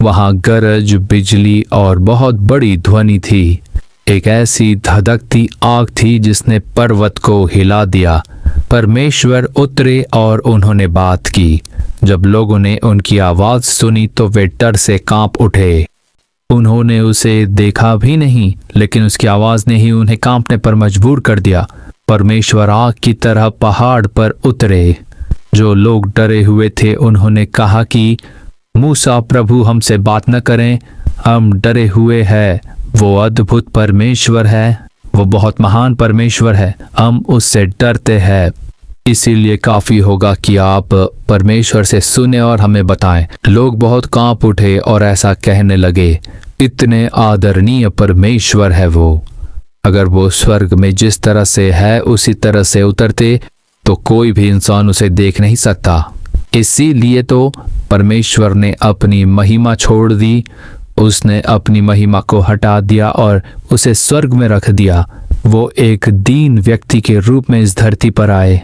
वहां गरज, बिजली और बहुत बड़ी ध्वनि थी। एक ऐसी धधकती आग थी जिसने पर्वत को हिला दिया। परमेश्वर उतरे और उन्होंने बात की। जब लोगों ने उनकी आवाज सुनी तो वे डर से कांप उठे। उन्होंने उसे देखा भी नहीं, लेकिन उसकी आवाज ने ही उन्हें कांपने पर मजबूर कर दिया। परमेश्वर आग की तरह पहाड़ पर उतरे। जो लोग डरे हुए थे उन्होंने कहा कि मूसा, प्रभु हमसे बात न करें, हम डरे हुए हैं। वो अद्भुत परमेश्वर है, वो बहुत महान परमेश्वर है, हम उससे डरते हैं। इसीलिए काफी होगा कि आप परमेश्वर से सुने और हमें बताएं। लोग बहुत कांप उठे और ऐसा कहने लगे, इतने आदरणीय परमेश्वर है वो। अगर वो स्वर्ग में जिस तरह से है उसी तरह से उतरते तो कोई भी इंसान उसे देख नहीं सकता। इसीलिए तो परमेश्वर ने अपनी महिमा छोड़ दी, उसने अपनी महिमा को हटा दिया और उसे स्वर्ग में रख दिया। वो एक दीन व्यक्ति के रूप में इस धरती पर आए।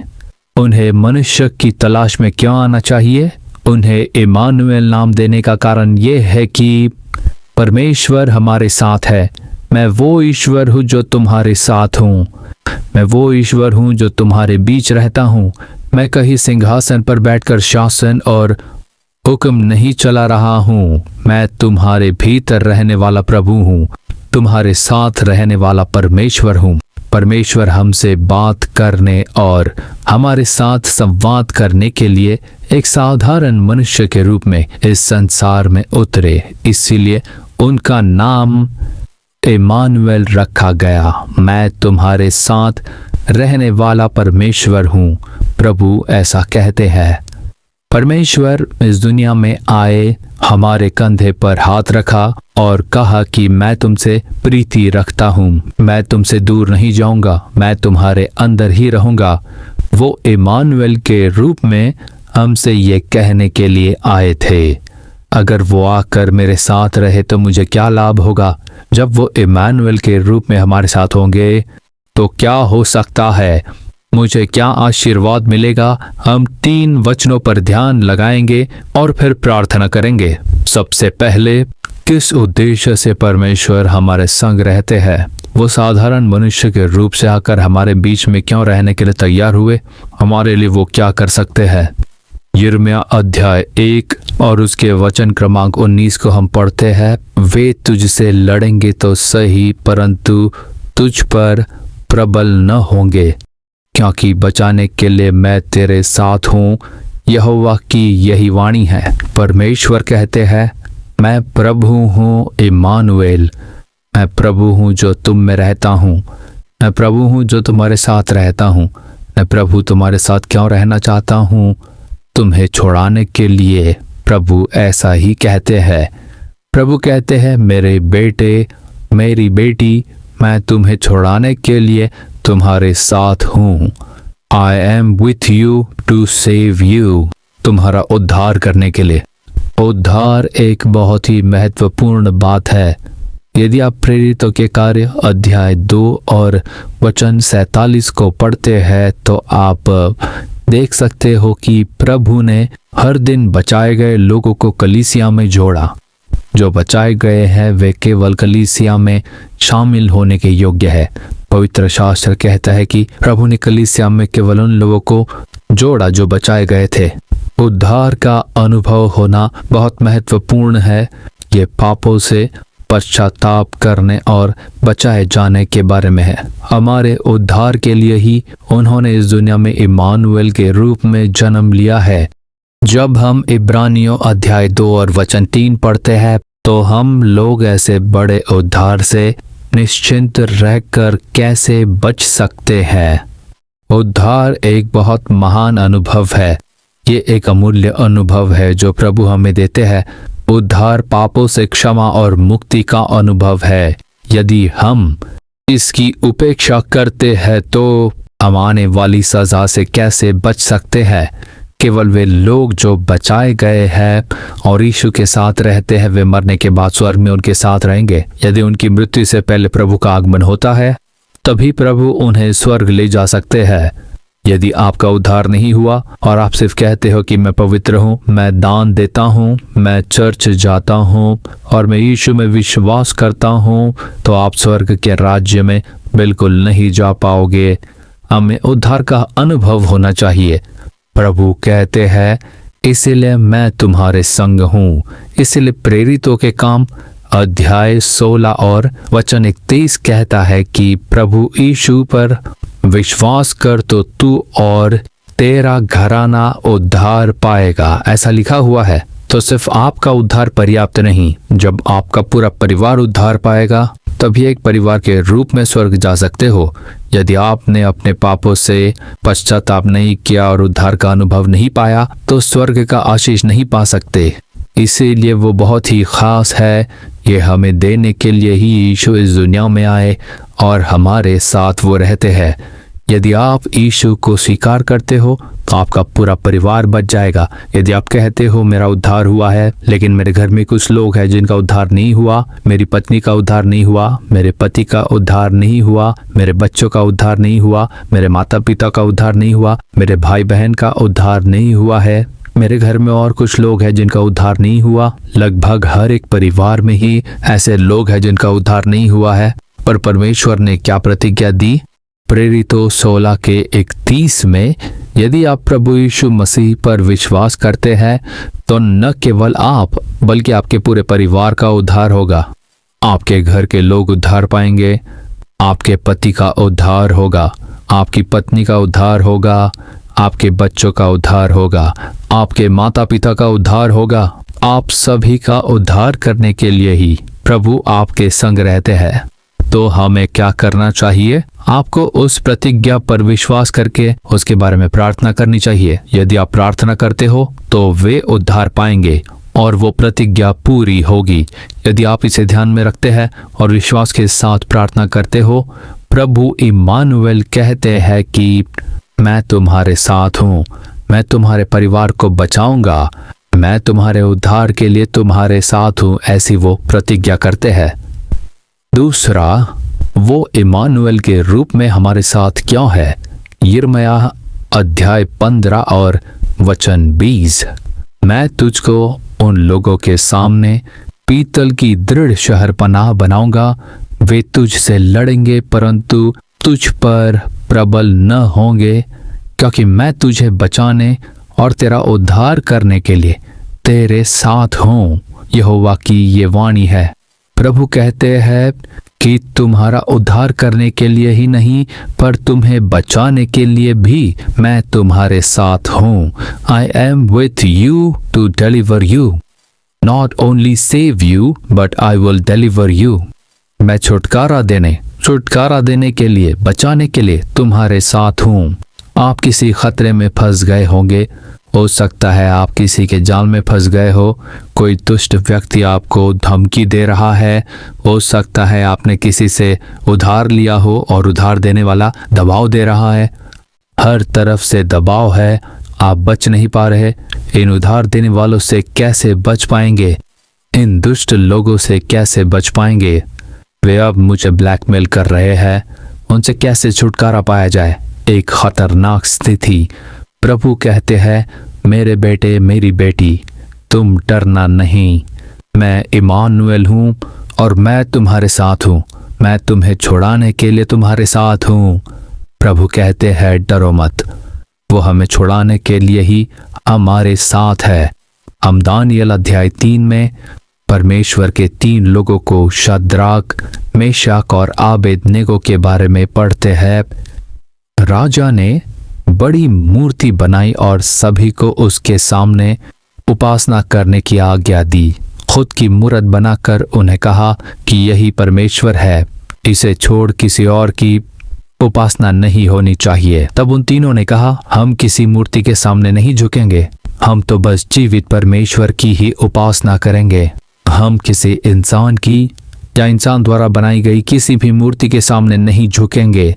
उन्हें मनुष्य की तलाश में क्यों आना चाहिए? उन्हें इमानुएल नाम देने का कारण ये है कि परमेश्वर हमारे साथ है। मैं वो ईश्वर हूँ जो तुम्हारे साथ हूँ। मैं वो ईश्वर हूँ जो तुम्हारे बीच रहता हूँ। मैं कहीं सिंहासन पर बैठकर शासन और हुक्म नहीं चला रहा हूँ। मैं तुम्हारे भीतर रहने वाला प्रभु हूँ, तुम्हारे साथ रहने वाला परमेश्वर हूँ। परमेश्वर हमसे बात करने और हमारे साथ संवाद करने के लिए एक साधारण मनुष्य के रूप में इस संसार में उतरे। इसीलिए उनका नाम इमानुएल रखा गया। मैं तुम्हारे साथ रहने वाला परमेश्वर हूँ, प्रभु ऐसा कहते हैं। परमेश्वर इस दुनिया में आए, हमारे कंधे पर हाथ रखा और कहा कि मैं तुमसे प्रीति रखता हूँ, मैं तुमसे दूर नहीं जाऊंगा, मैं तुम्हारे अंदर ही रहूंगा। वो इमानुएल के रूप में हमसे ये कहने के लिए आए थे। अगर वो आकर मेरे साथ रहे तो मुझे क्या लाभ होगा? जब वो इमानुएल के रूप में हमारे साथ होंगे तो क्या हो सकता है? मुझे क्या आशीर्वाद मिलेगा? हम 3 वचनों पर ध्यान लगाएंगे और फिर प्रार्थना करेंगे। सबसे पहले, किस उद्देश्य से परमेश्वर हमारे संग रहते हैं? वो साधारण मनुष्य के रूप से आकर हमारे बीच में क्यों रहने के लिए तैयार हुए? हमारे लिए वो क्या कर सकते हैं? यिर्मयाह अध्याय 1 और उसके वचन क्रमांक 19 को हम पढ़ते हैं। वे तुझसे लड़ेंगे तो सही, परंतु तुझ पर प्रबल न होंगे, क्योंकि बचाने के लिए मैं तेरे साथ हूँ, यहोवा की यही वाणी है। परमेश्वर कहते हैं, मैं प्रभु हूँ इमानुएल, मैं प्रभु हूँ जो तुम में रहता हूँ, मैं प्रभु हूँ जो तुम्हारे साथ रहता हूँ। मैं प्रभु तुम्हारे साथ क्यों रहना चाहता हूँ? तुम्हें छुड़ाने के लिए। प्रभु ऐसा ही कहते हैं। प्रभु कहते हैं, मेरे बेटे, मेरी बेटी, मैं तुम्हें छुड़ाने के लिए तुम्हारे साथ हूँ। I am with you to save you, तुम्हारा उद्धार करने के लिए। उद्धार एक बहुत ही महत्वपूर्ण बात है। यदि आप प्रेरितों के कार्य अध्याय 2 और वचन 47 को पढ़ते हैं तो आप देख सकते हो कि प्रभु ने हर दिन बचाए गए लोगों को कलीसिया में जोड़ा। जो बचाए गए हैं वे केवल कलीसिया में शामिल होने के योग्य है। पवित्र शास्त्र कहता है कि प्रभु ने कलीसिया में केवल उन लोगों को जोड़ा जो बचाए गए थे। उद्धार का अनुभव होना बहुत महत्वपूर्ण है। ये पापों से पश्चाताप करने और बचाए जाने के बारे में है। हमारे उद्धार के लिए ही उन्होंने इस दुनिया में इमानुएल के रूप में जन्म लिया है। जब हम इब्रानियों अध्याय 2 और वचन 3 पढ़ते हैं तो हम लोग ऐसे बड़े उद्धार से निश्चिंत रहकर कैसे बच सकते हैं। उद्धार एक बहुत महान अनुभव है। ये एक अमूल्य अनुभव है जो प्रभु हमें देते हैं। उद्धार पापों से क्षमा और मुक्ति का अनुभव है। यदि हम इसकी उपेक्षा करते हैं तो हम आने वाली सजा से कैसे बच सकते हैं? केवल वे लोग जो बचाए गए हैं और यीशु के साथ रहते हैं, वे मरने के बाद स्वर्ग में उनके साथ रहेंगे। यदि उनकी मृत्यु से पहले प्रभु का आगमन होता है तभी प्रभु उन्हें स्वर्ग ले जा सकते हैं। यदि आपका उद्धार नहीं हुआ और आप सिर्फ कहते हो कि मैं पवित्र हूँ, मैं दान देता हूँ, मैं चर्च जाता हूँ और मैं यीशु में विश्वास करता हूँ, तो आप स्वर्ग के राज्य में बिल्कुल नहीं जा पाओगे। हमें उद्धार का अनुभव होना चाहिए। प्रभु कहते हैं, इसलिए मैं तुम्हारे संग हूँ। इसलिए प्रेरितों के काम अध्याय 16 और वचन 31 कहता है कि प्रभु यीशु पर विश्वास कर तो तू और तेरा घराना उद्धार पाएगा। ऐसा लिखा हुआ है। तो सिर्फ आपका उद्धार पर्याप्त नहीं, जब आपका पूरा परिवार उद्धार पाएगा तभी एक परिवार के रूप में स्वर्ग जा सकते हो। यदि आपने अपने पापों से पश्चाताप नहीं किया और उद्धार का अनुभव नहीं पाया तो स्वर्ग का आशीष नहीं पा सकते। इसीलिए वो बहुत ही खास है। ये हमें देने के लिए ही यीशु इस दुनिया में आए और हमारे साथ वो रहते हैं। यदि आप यीशु को स्वीकार करते हो तो आपका पूरा परिवार बच जाएगा। यदि आप कहते हो मेरा उद्धार हुआ है लेकिन मेरे घर में कुछ लोग हैं जिनका उद्धार नहीं हुआ, मेरी पत्नी का उद्धार नहीं हुआ, मेरे पति का उद्धार नहीं हुआ, मेरे बच्चों का उद्धार नहीं हुआ, मेरे माता पिता का उद्धार नहीं हुआ, मेरे भाई बहन का उद्धार नहीं हुआ है, मेरे घर में और कुछ लोग हैं जिनका उद्धार नहीं हुआ। लगभग हर एक परिवार में ही ऐसे लोग हैं जिनका उद्धार नहीं हुआ है। पर परमेश्वर ने क्या प्रतिज्ञा दी? प्रेरितों 16:31 में, यदि आप प्रभु यीशु मसीह पर विश्वास करते हैं तो न केवल आप बल्कि आपके पूरे परिवार का उद्धार होगा। आपके घर के लोग उद्धार पाएंगे, आपके पति का उद्धार होगा, आपकी पत्नी का उद्धार होगा, आपके बच्चों का उद्धार होगा, आपके माता पिता का उद्धार होगा। आप सभी का उद्धार करने के लिए ही प्रभु आपके संग रहते हैं। तो हमें क्या करना चाहिए? आपको उस प्रतिज्ञा पर विश्वास करके उसके बारे में प्रार्थना करनी चाहिए। यदि आप प्रार्थना करते हो तो वे उद्धार पाएंगे और वो प्रतिज्ञा पूरी होगी। यदि आप इसे ध्यान में रखते हैं और विश्वास के साथ प्रार्थना करते हो, प्रभु इम्मानुएल कहते हैं कि मैं तुम्हारे साथ हूँ, मैं तुम्हारे परिवार को बचाऊंगा, मैं तुम्हारे उद्धार के लिए तुम्हारे साथ हूँ, ऐसी वो प्रतिज्ञा करते हैं। दूसरा, वो इम्मानुएल के रूप में हमारे साथ क्यों है? यिर्मयाह अध्याय 15 और वचन 20, मैं तुझको उन लोगों के सामने पीतल की दृढ़ शहरपनाह बनाऊंगा, वे तुझसे लड़ेंगे परंतु तुझ पर प्रबल न होंगे, क्योंकि मैं तुझे बचाने और तेरा उद्धार करने के लिए तेरे साथ हूँ। यहोवा की ये वाणी है। प्रभु कहते हैं कि तुम्हारा उद्धार करने के लिए ही नहीं पर तुम्हें बचाने के लिए भी मैं तुम्हारे साथ हूँ। I am with you to deliver you, not only save you but I will deliver you. मैं छुटकारा देने के लिए, बचाने के लिए तुम्हारे साथ हूँ। आप किसी खतरे में फंस गए होंगे, हो सकता है आप किसी के जाल में फंस गए हो, कोई दुष्ट व्यक्ति आपको धमकी दे रहा है, हो सकता है आपने किसी से उधार लिया हो और उधार देने वाला दबाव दे रहा है। हर तरफ से दबाव है, आप बच नहीं पा रहे। इन उधार देने वालों से कैसे बच पाएंगे? इन दुष्ट लोगों से कैसे बच पाएंगे? वे अब मुझे ब्लैकमेल कर रहे हैं, उनसे कैसे छुटकारा पाया जाए? एक खतरनाक स्थिति। प्रभु कहते हैं, मेरे बेटे मेरी बेटी, तुम डरना नहीं, मैं इम्मानुएल हूँ और मैं तुम्हारे साथ हूँ, मैं तुम्हें छुड़ाने के लिए तुम्हारे साथ हूँ। प्रभु कहते हैं डरो मत, वो हमें छुड़ाने के लिए ही हमारे साथ है। हम दानियल अध्याय 3 में परमेश्वर के 3 लोगों को शद्राक, मेशक और आबेदनेगो के बारे में पढ़ते हैं। राजा ने बड़ी मूर्ति बनाई और सभी को उसके सामने उपासना करने की आज्ञा दी। खुद की मूर्त बनाकर उन्हें कहा कि यही परमेश्वर है, इसे छोड़ किसी और की उपासना नहीं होनी चाहिए। तब उन तीनों ने कहा, हम किसी मूर्ति के सामने नहीं झुकेंगे, हम तो बस जीवित परमेश्वर की ही उपासना करेंगे। हम किसी इंसान की या इंसान द्वारा बनाई गई किसी भी मूर्ति के सामने नहीं झुकेंगे।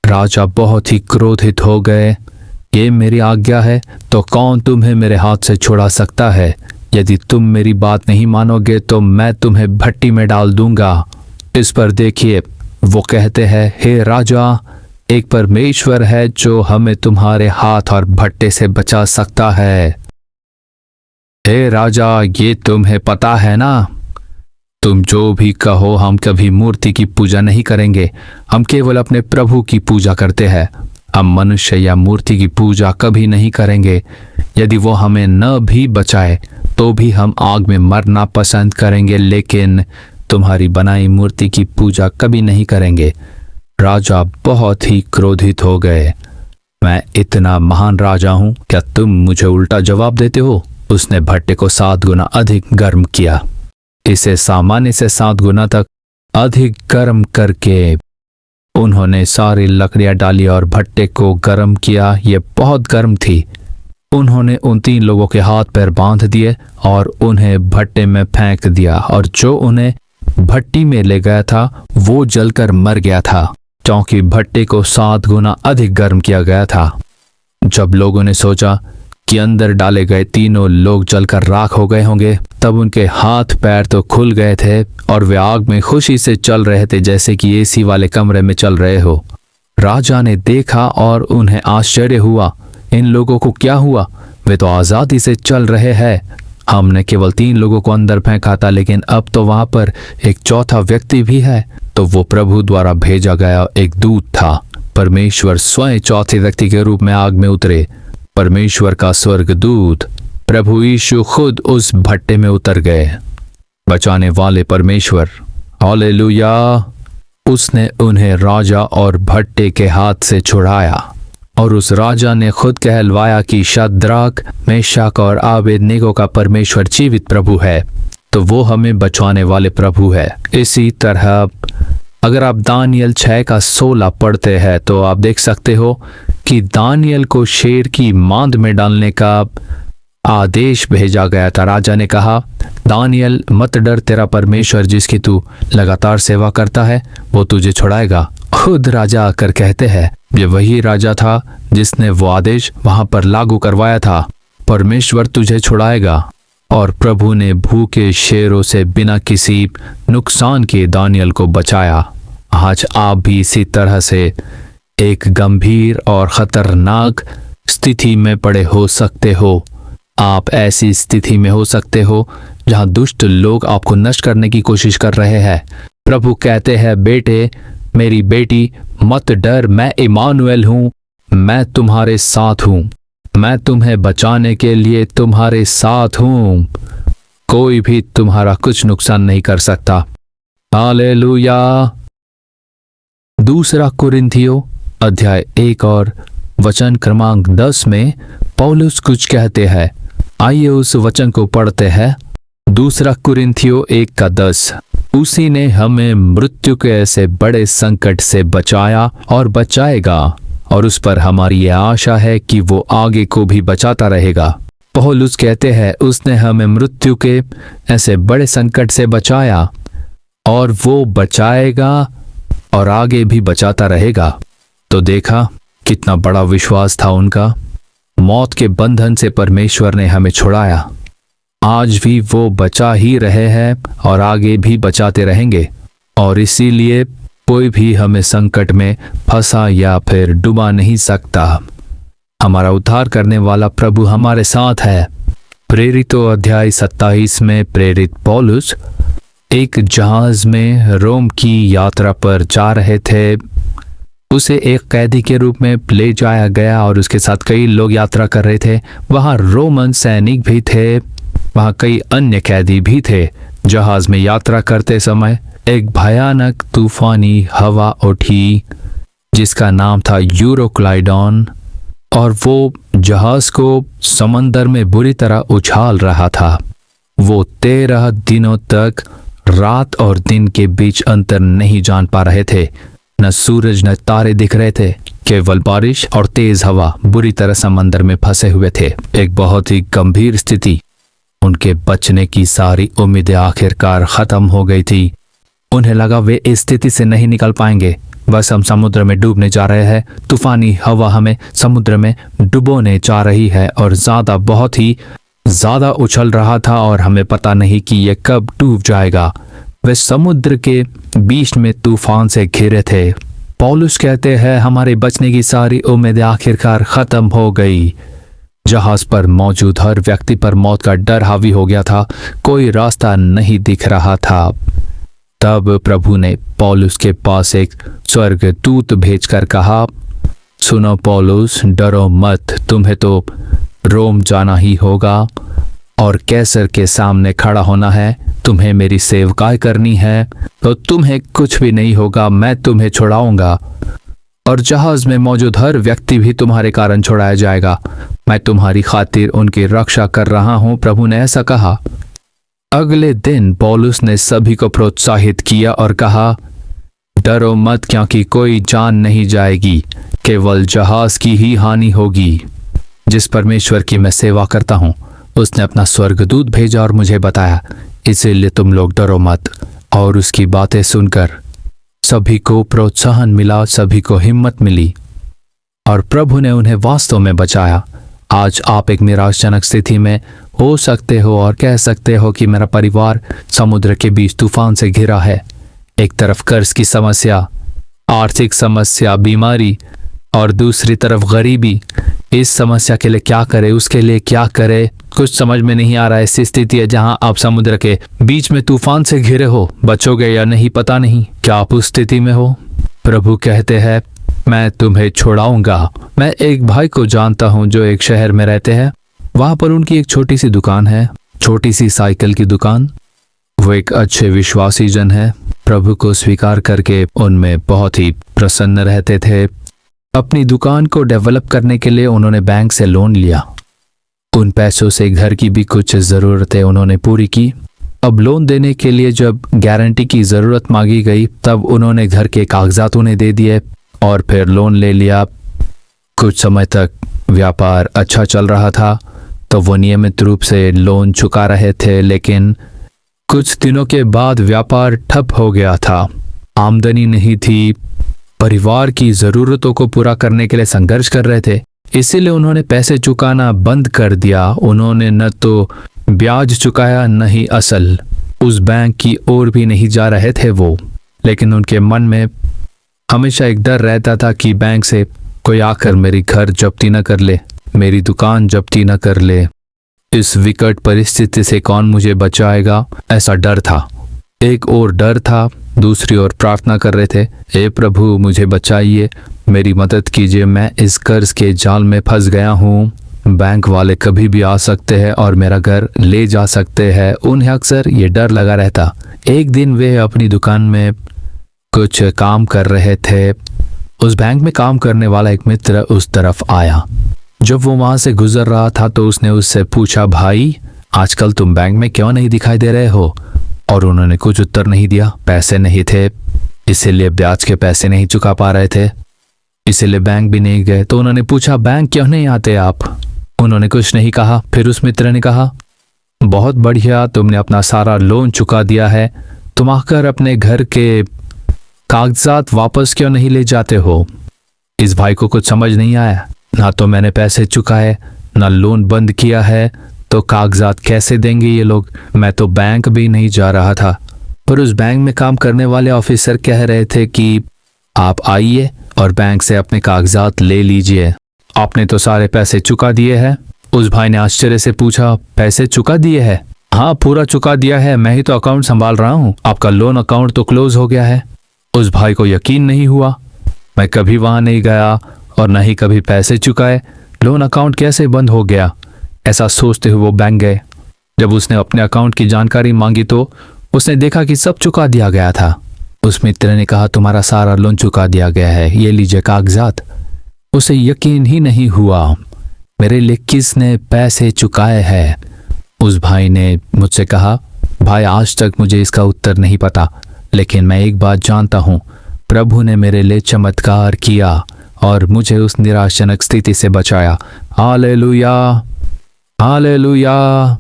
राजा बहुत ही क्रोधित हो गए। ये मेरी आज्ञा है तो कौन तुम्हें मेरे हाथ से छुड़ा सकता है? यदि तुम मेरी बात नहीं मानोगे तो मैं तुम्हें भट्टी में डाल दूंगा। इस पर देखिए, वो कहते हैं, हे राजा, एक परमेश्वर है जो हमें तुम्हारे हाथ और भट्टे से बचा सकता है। हे राजा, ये तुम्हें पता है ना, तुम जो भी कहो, हम कभी मूर्ति की पूजा नहीं करेंगे, हम केवल अपने प्रभु की पूजा करते हैं। हम मनुष्य या मूर्ति की पूजा कभी नहीं करेंगे। यदि वो हमें न भी बचाए तो भी हम आग में मरना पसंद करेंगे, लेकिन तुम्हारी बनाई मूर्ति की पूजा कभी नहीं करेंगे। राजा बहुत ही क्रोधित हो गए। मैं इतना महान राजा हूं, क्या तुम मुझे उल्टा जवाब देते हो? उसने भट्टे को 7 गुना अधिक गर्म किया। इसे सामान्य से 7 गुना तक अधिक गर्म करके उन्होंने सारी लकड़ियां डाली और भट्टे को गर्म किया। ये बहुत गर्म थी। उन्होंने उन 3 लोगों के हाथ पैर बांध दिए और उन्हें भट्टे में फेंक दिया, और जो उन्हें भट्टी में ले गया था वो जलकर मर गया था, क्योंकि भट्टे को 7 गुना अधिक गर्म किया गया था। जब लोगों ने सोचा कि अंदर डाले गए तीनों लोग जलकर राख हो गए होंगे, तब उनके हाथ पैर तो खुल गए थे और वे आग में खुशी से चल रहे थे, जैसे कि एसी वाले कमरे में चल रहे हो। राजा ने देखा और उन्हें आश्चर्य हुआ, इन लोगों को क्या हुआ? वे तो आजादी से चल रहे हैं। हमने केवल 3 लोगों को अंदर फेंका था, लेकिन अब तो वहां पर एक चौथा व्यक्ति भी है। तो वो प्रभु द्वारा भेजा गया एक दूत था। परमेश्वर स्वयं चौथे व्यक्ति के रूप में आग में उतरे। परमेश्वर का स्वर्गदूत प्रभु यीशु खुद उस भट्टे में उतर गए। बचाने वाले परमेश्वर, हालेलुया। उसने उन्हें राजा और भट्टे के हाथ से छुड़ाया, और उस राजा ने खुद कहलवाया कि शद्रक, मेशक और आबेदनेगो का परमेश्वर जीवित प्रभु है, तो वो हमें बचाने वाले प्रभु है। इसी तरह अगर आप दानियल 6:16 पढ़ते हैं तो आप देख सकते हो कि दानियल को शेर की मांद में डालने का आदेश भेजा गया था। राजा ने कहा, दानियल मत डर, तेरा परमेश्वर जिसकी तू लगातार सेवा करता है वो तुझे छुड़ाएगा। खुद राजा आकर कहते हैं, ये वही राजा था जिसने वो आदेश वहां पर लागू करवाया था, परमेश्वर तुझे छुड़ाएगा। और प्रभु ने भूखे शेरों से बिना किसी नुकसान के दानियल को बचाया। आज आप भी इसी तरह से एक गंभीर और खतरनाक स्थिति में पड़े हो सकते हो। आप ऐसी स्थिति में हो सकते हो जहां दुष्ट लोग आपको नष्ट करने की कोशिश कर रहे हैं। प्रभु कहते हैं, बेटे, मेरी बेटी, मत डर, मैं इमानुएल हूं, मैं तुम्हारे साथ हूं, मैं तुम्हें बचाने के लिए तुम्हारे साथ हूं, कोई भी तुम्हारा कुछ नुकसान नहीं कर सकता। हालेलुया। 2 कुरिन्थियों अध्याय 1 और वचन क्रमांक 10 में पौलुस कुछ कहते हैं। आइए उस वचन को पढ़ते हैं। 2 कुरिन्थियों 1:10। उसी ने हमें मृत्यु के ऐसे बड़े संकट से बचाया और बचाएगा, और उस पर हमारी यह आशा है कि वो आगे को भी बचाता रहेगा। पौलुस कहते हैं, उसने हमें मृत्यु के ऐसे बड़े संकट से बचाया और वो बचाएगा और आगे भी बचाता रहेगा। तो देखा कितना बड़ा विश्वास था उनका। मौत के बंधन से परमेश्वर ने हमें छुड़ाया। आज भी वो बचा ही रहे हैं और आगे भी बचाते रहेंगे, और इसीलिए कोई भी हमें संकट में फंसा या फिर डुबा नहीं सकता। हमारा उद्धार करने वाला प्रभु हमारे साथ है। प्रेरितों अध्याय 27 में प्रेरित पौलुस एक जहाज में रोम की यात्रा पर जा रहे थे। उसे एक कैदी के रूप में ले जाया गया और उसके साथ कई लोग यात्रा कर रहे थे। वहां रोमन सैनिक भी थे, वहां कई अन्य कैदी भी थे। जहाज में यात्रा करते समय एक भयानक तूफानी हवा उठी जिसका नाम था यूरोक्लाइडॉन, और वो जहाज को समंदर में बुरी तरह उछाल रहा था। वो 13 दिनों तक रात और दिन के बीच अंतर नहीं जान पा रहे थे। न सूरज न तारे दिख रहे थे, केवल बारिश और तेज हवा बुरी तरह समंदर में फंसे हुए थे। एक बहुत ही गंभीर स्थिति। उनके बचने की सारी उम्मीदें आखिरकार खत्म हो गई थी। उन्हें लगा वे इस स्थिति से नहीं निकल पाएंगे, बस हम समुद्र में डूबने जा रहे हैं। तूफानी हवा हमें समुद्र में डुबोने जा रही है और बहुत ही ज्यादा उछल रहा था और हमें पता नहीं कि यह कब डूब जाएगा। वे समुद्र के बीच में तूफान से घिरे थे। पौलुस कहते हैं, हमारे बचने की सारी उम्मीदें आखिरकार खत्म हो गई। जहाज पर मौजूद हर व्यक्ति पर मौत का डर हावी हो गया था। कोई रास्ता नहीं दिख रहा था। तब प्रभु ने पौलुस के पास एक स्वर्गदूत भेजकर कहा, सुनो पौलुस, डरो मत, तुम्हें तो रोम जाना ही होगा और कैसर के सामने खड़ा होना है। तुम्हें मेरी सेवकाई करनी है, तो तुम्हें कुछ भी नहीं होगा, मैं तुम्हें छुड़ाऊंगा और जहाज में मौजूद हर व्यक्ति भी तुम्हारे कारण छुड़ाया जाएगा। मैं तुम्हारी खातिर उनकी रक्षा कर रहा हूं, प्रभु ने ऐसा कहा। अगले दिन पौलुस ने सभी को प्रोत्साहित किया और कहा, डरो मत, क्योंकि कोई जान नहीं जाएगी, केवल जहाज की ही हानि होगी। जिस परमेश्वर की मैं सेवा करता हूं, उसने अपना स्वर्गदूत भेजा और मुझे बताया, इसीलिए तुम लोग डरो मत। और उसकी बातें सुनकर सभी को प्रोत्साहन मिला, सभी को हिम्मत मिली और प्रभु ने उन्हें वास्तव में बचाया। आज आप एक निराशाजनक स्थिति में हो सकते हो और कह सकते हो कि मेरा परिवार समुद्र के बीच तूफान से घिरा है। एक तरफ कर्ज की समस्या, आर्थिक समस्या, बीमारी और दूसरी तरफ गरीबी। इस समस्या के लिए क्या करे, उसके लिए क्या करे, कुछ समझ में नहीं आ रहा है। ऐसी स्थिति है जहां आप समुद्र के बीच में तूफान से घिरे हो, बचोगे या नहीं पता नहीं। क्या आप उस स्थिति में हो? प्रभु कहते हैं, मैं तुम्हें छुड़ाऊंगा। मैं एक भाई को जानता हूं जो एक शहर में रहते हैं। वहां पर उनकी एक छोटी सी दुकान है, छोटी सी साइकिल की दुकान। वो एक अच्छे विश्वासी जन है, प्रभु को स्वीकार करके उनमें बहुत ही प्रसन्न रहते थे। अपनी दुकान को डेवलप करने के लिए उन्होंने बैंक से लोन लिया। उन पैसों से घर की भी कुछ ज़रूरतें उन्होंने पूरी की। अब लोन देने के लिए जब गारंटी की ज़रूरत मांगी गई, तब उन्होंने घर के कागजात उन्हें दे दिए और फिर लोन ले लिया। कुछ समय तक व्यापार अच्छा चल रहा था, तो वो नियमित रूप से लोन चुका रहे थे, लेकिन कुछ दिनों के बाद व्यापार ठप हो गया था। आमदनी नहीं थी, परिवार की ज़रूरतों को पूरा करने के लिए संघर्ष कर रहे थे, इसीलिए उन्होंने पैसे चुकाना बंद कर दिया। उन्होंने न तो ब्याज चुकाया, न ही असल। उस बैंक की ओर भी नहीं जा रहे थे वो, लेकिन उनके मन में हमेशा एक डर रहता था कि बैंक से कोई आकर मेरी घर जब्ती न कर ले, मेरी दुकान जब्ती न कर ले। इस विकट परिस्थिति से कौन मुझे बचाएगा, ऐसा डर था। एक और डर था, दूसरी ओर प्रार्थना कर रहे थे, हे प्रभु मुझे बचाइए, मेरी मदद कीजिए, मैं इस कर्ज के जाल में फंस गया हूँ। बैंक वाले कभी भी आ सकते हैं और मेरा घर ले जा सकते हैं। उन्हें अक्सर ये डर लगा रहता। एक दिन वे अपनी दुकान में कुछ काम कर रहे थे। उस बैंक में काम करने वाला एक मित्र उस तरफ आया। जब वो वहां से गुजर रहा था तो उसने उससे पूछा, भाई आजकल तुम बैंक में क्यों नहीं दिखाई दे रहे हो? और उन्होंने कुछ उत्तर नहीं दिया। पैसे नहीं थे, इसीलिए ब्याज के पैसे नहीं चुका पा रहे थे, इसीलिए बैंक भी नहीं गए। तो उन्होंने पूछा, बैंक क्यों नहीं आते आप? उन्होंने कुछ नहीं कहा। फिर उस मित्र ने कहा, बहुत बढ़िया, तुमने अपना सारा लोन चुका दिया है, तुम आकर अपने घर के कागजात वापस क्यों नहीं ले जाते हो? इस भाई को कुछ समझ नहीं आया। ना तो मैंने पैसे चुकाए, ना लोन बंद किया है, तो कागजात कैसे देंगे ये लोग? मैं तो बैंक भी नहीं जा रहा था। पर उस बैंक में काम करने वाले ऑफिसर कह रहे थे कि आप आइए और बैंक से अपने कागजात ले लीजिए, आपने तो सारे पैसे चुका दिए हैं। उस भाई ने आश्चर्य से पूछा, पैसे चुका दिए हैं? हाँ, पूरा चुका दिया है, मैं ही तो अकाउंट संभाल रहा हूँ, आपका लोन अकाउंट तो क्लोज हो गया है। उस भाई को यकीन नहीं हुआ। मैं कभी वहां नहीं गया और न ही कभी पैसे चुकाए, लोन अकाउंट कैसे बंद हो गया? ऐसा सोचते हुए वो बैंक गए। जब उसने अपने अकाउंट की जानकारी मांगी तो उसने देखा कि सब चुका दिया गया था। उस मित्र ने कहा, तुम्हारा सारा लोन चुका दिया गया है, ये लीजिए कागजात। उसे यकीन ही नहीं हुआ, मेरे लिए किसने पैसे चुकाए हैं? उस भाई ने मुझसे कहा, भाई आज तक मुझे इसका उत्तर नहीं पता, लेकिन मैं एक बात जानता हूँ, प्रभु ने मेरे लिए चमत्कार किया और मुझे उस निराशाजनक स्थिति से बचाया। Hallelujah, hallelujah.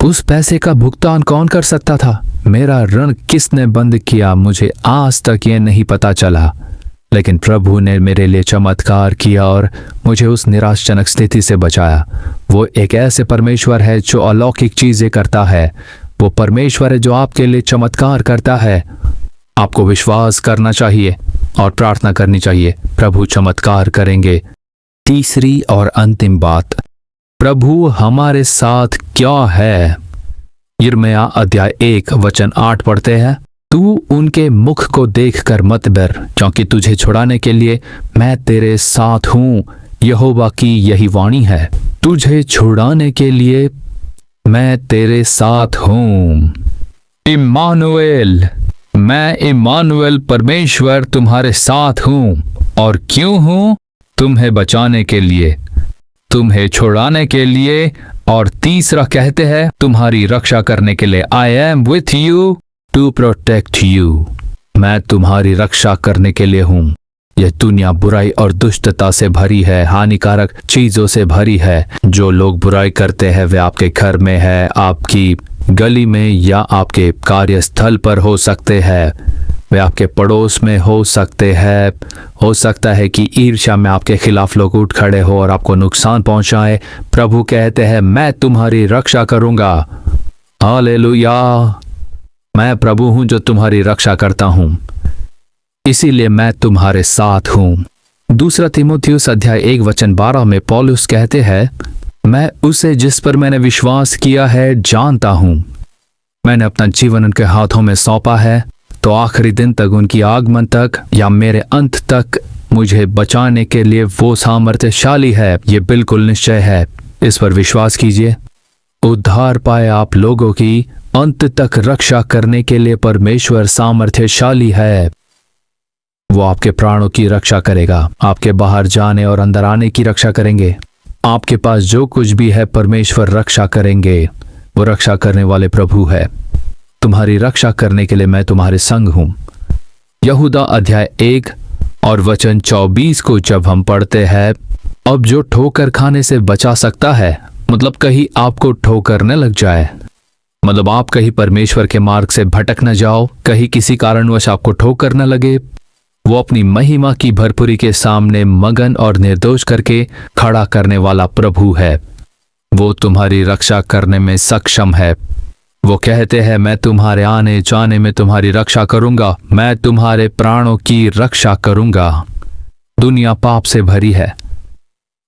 उस पैसे का भुगतान कौन कर सकता था? मेरा ऋण किसने बंद किया? मुझे आज तक ये नहीं पता चला, लेकिन प्रभु ने मेरे लिए चमत्कार किया और मुझे उस निराशाजनक स्थिति से बचाया। वो एक ऐसे परमेश्वर है जो अलौकिक चीजें करता है। वो परमेश्वर है जो आपके लिए चमत्कार करता है। आपको विश्वास करना चाहिए और प्रार्थना करनी चाहिए, प्रभु चमत्कार करेंगे। तीसरी और अंतिम बात, प्रभु हमारे साथ क्या है? यिर्मयाह अध्याय 1 वचन 8 पढ़ते हैं, तू उनके मुख को देखकर मत डर, क्योंकि तुझे छुड़ाने के लिए मैं तेरे साथ हूँ। यहोवा की यही वाणी है, तुझे छुड़ाने के लिए मैं तेरे साथ हूँ। इम्मानुएल, मैं इमानुएल परमेश्वर तुम्हारे साथ हूँ। और क्यों हूँ? तुम्हें बचाने के लिए, तुम्हें छुड़ाने के लिए, और तीसरा कहते हैं तुम्हारी रक्षा करने के लिए। I am with you to protect you. मैं तुम्हारी रक्षा करने के लिए हूँ। यह दुनिया बुराई और दुष्टता से भरी है, हानिकारक चीजों से भरी है। जो लोग बुराई करते हैं वे आपके घर में है, आपकी गली में या आपके कार्यस्थल पर हो सकते हैं, वे आपके पड़ोस में हो सकते हैं। हो सकता है कि ईर्ष्या में आपके खिलाफ लोग उठ खड़े हो और आपको नुकसान पहुंचाए। प्रभु कहते हैं मैं तुम्हारी रक्षा करूंगा। हालेलुया। मैं प्रभु हूं जो तुम्हारी रक्षा करता हूं, इसीलिए मैं तुम्हारे साथ हूं। दूसरा तीमुथियुस अध्याय 1:12 में पौलुस कहते हैं मैं उसे जिस पर मैंने विश्वास किया है जानता हूं। मैंने अपना जीवन उनके हाथों में सौंपा है, तो आखिरी दिन तक, उनकी आगमन तक या मेरे अंत तक मुझे बचाने के लिए वो सामर्थ्यशाली है। ये बिल्कुल निश्चय है, इस पर विश्वास कीजिए। उद्धार पाए आप लोगों की अंत तक रक्षा करने के लिए परमेश्वर सामर्थ्यशाली है। वो आपके प्राणों की रक्षा करेगा, आपके बाहर जाने और अंदर आने की रक्षा करेंगे। आपके पास जो कुछ भी है परमेश्वर रक्षा करेंगे। वो रक्षा करने वाले प्रभु है। तुम्हारी रक्षा करने के लिए मैं तुम्हारे संग हूं। यहूदा अध्याय 1 और वचन 24 को जब हम पढ़ते हैं, अब जो ठोकर खाने से बचा सकता है, मतलब कहीं आपको ठोकर न लग जाए, मतलब आप कहीं परमेश्वर के मार्ग से भटक न जाओ, कहीं किसी कारणवश आपको ठोकर न लगे, वो अपनी महिमा की भरपूरी के सामने मगन और निर्दोष करके खड़ा करने वाला प्रभु है। वो तुम्हारी रक्षा करने में सक्षम है। वो कहते हैं मैं तुम्हारे आने जाने में तुम्हारी रक्षा करूंगा, मैं तुम्हारे प्राणों की रक्षा करूंगा। दुनिया पाप से भरी है,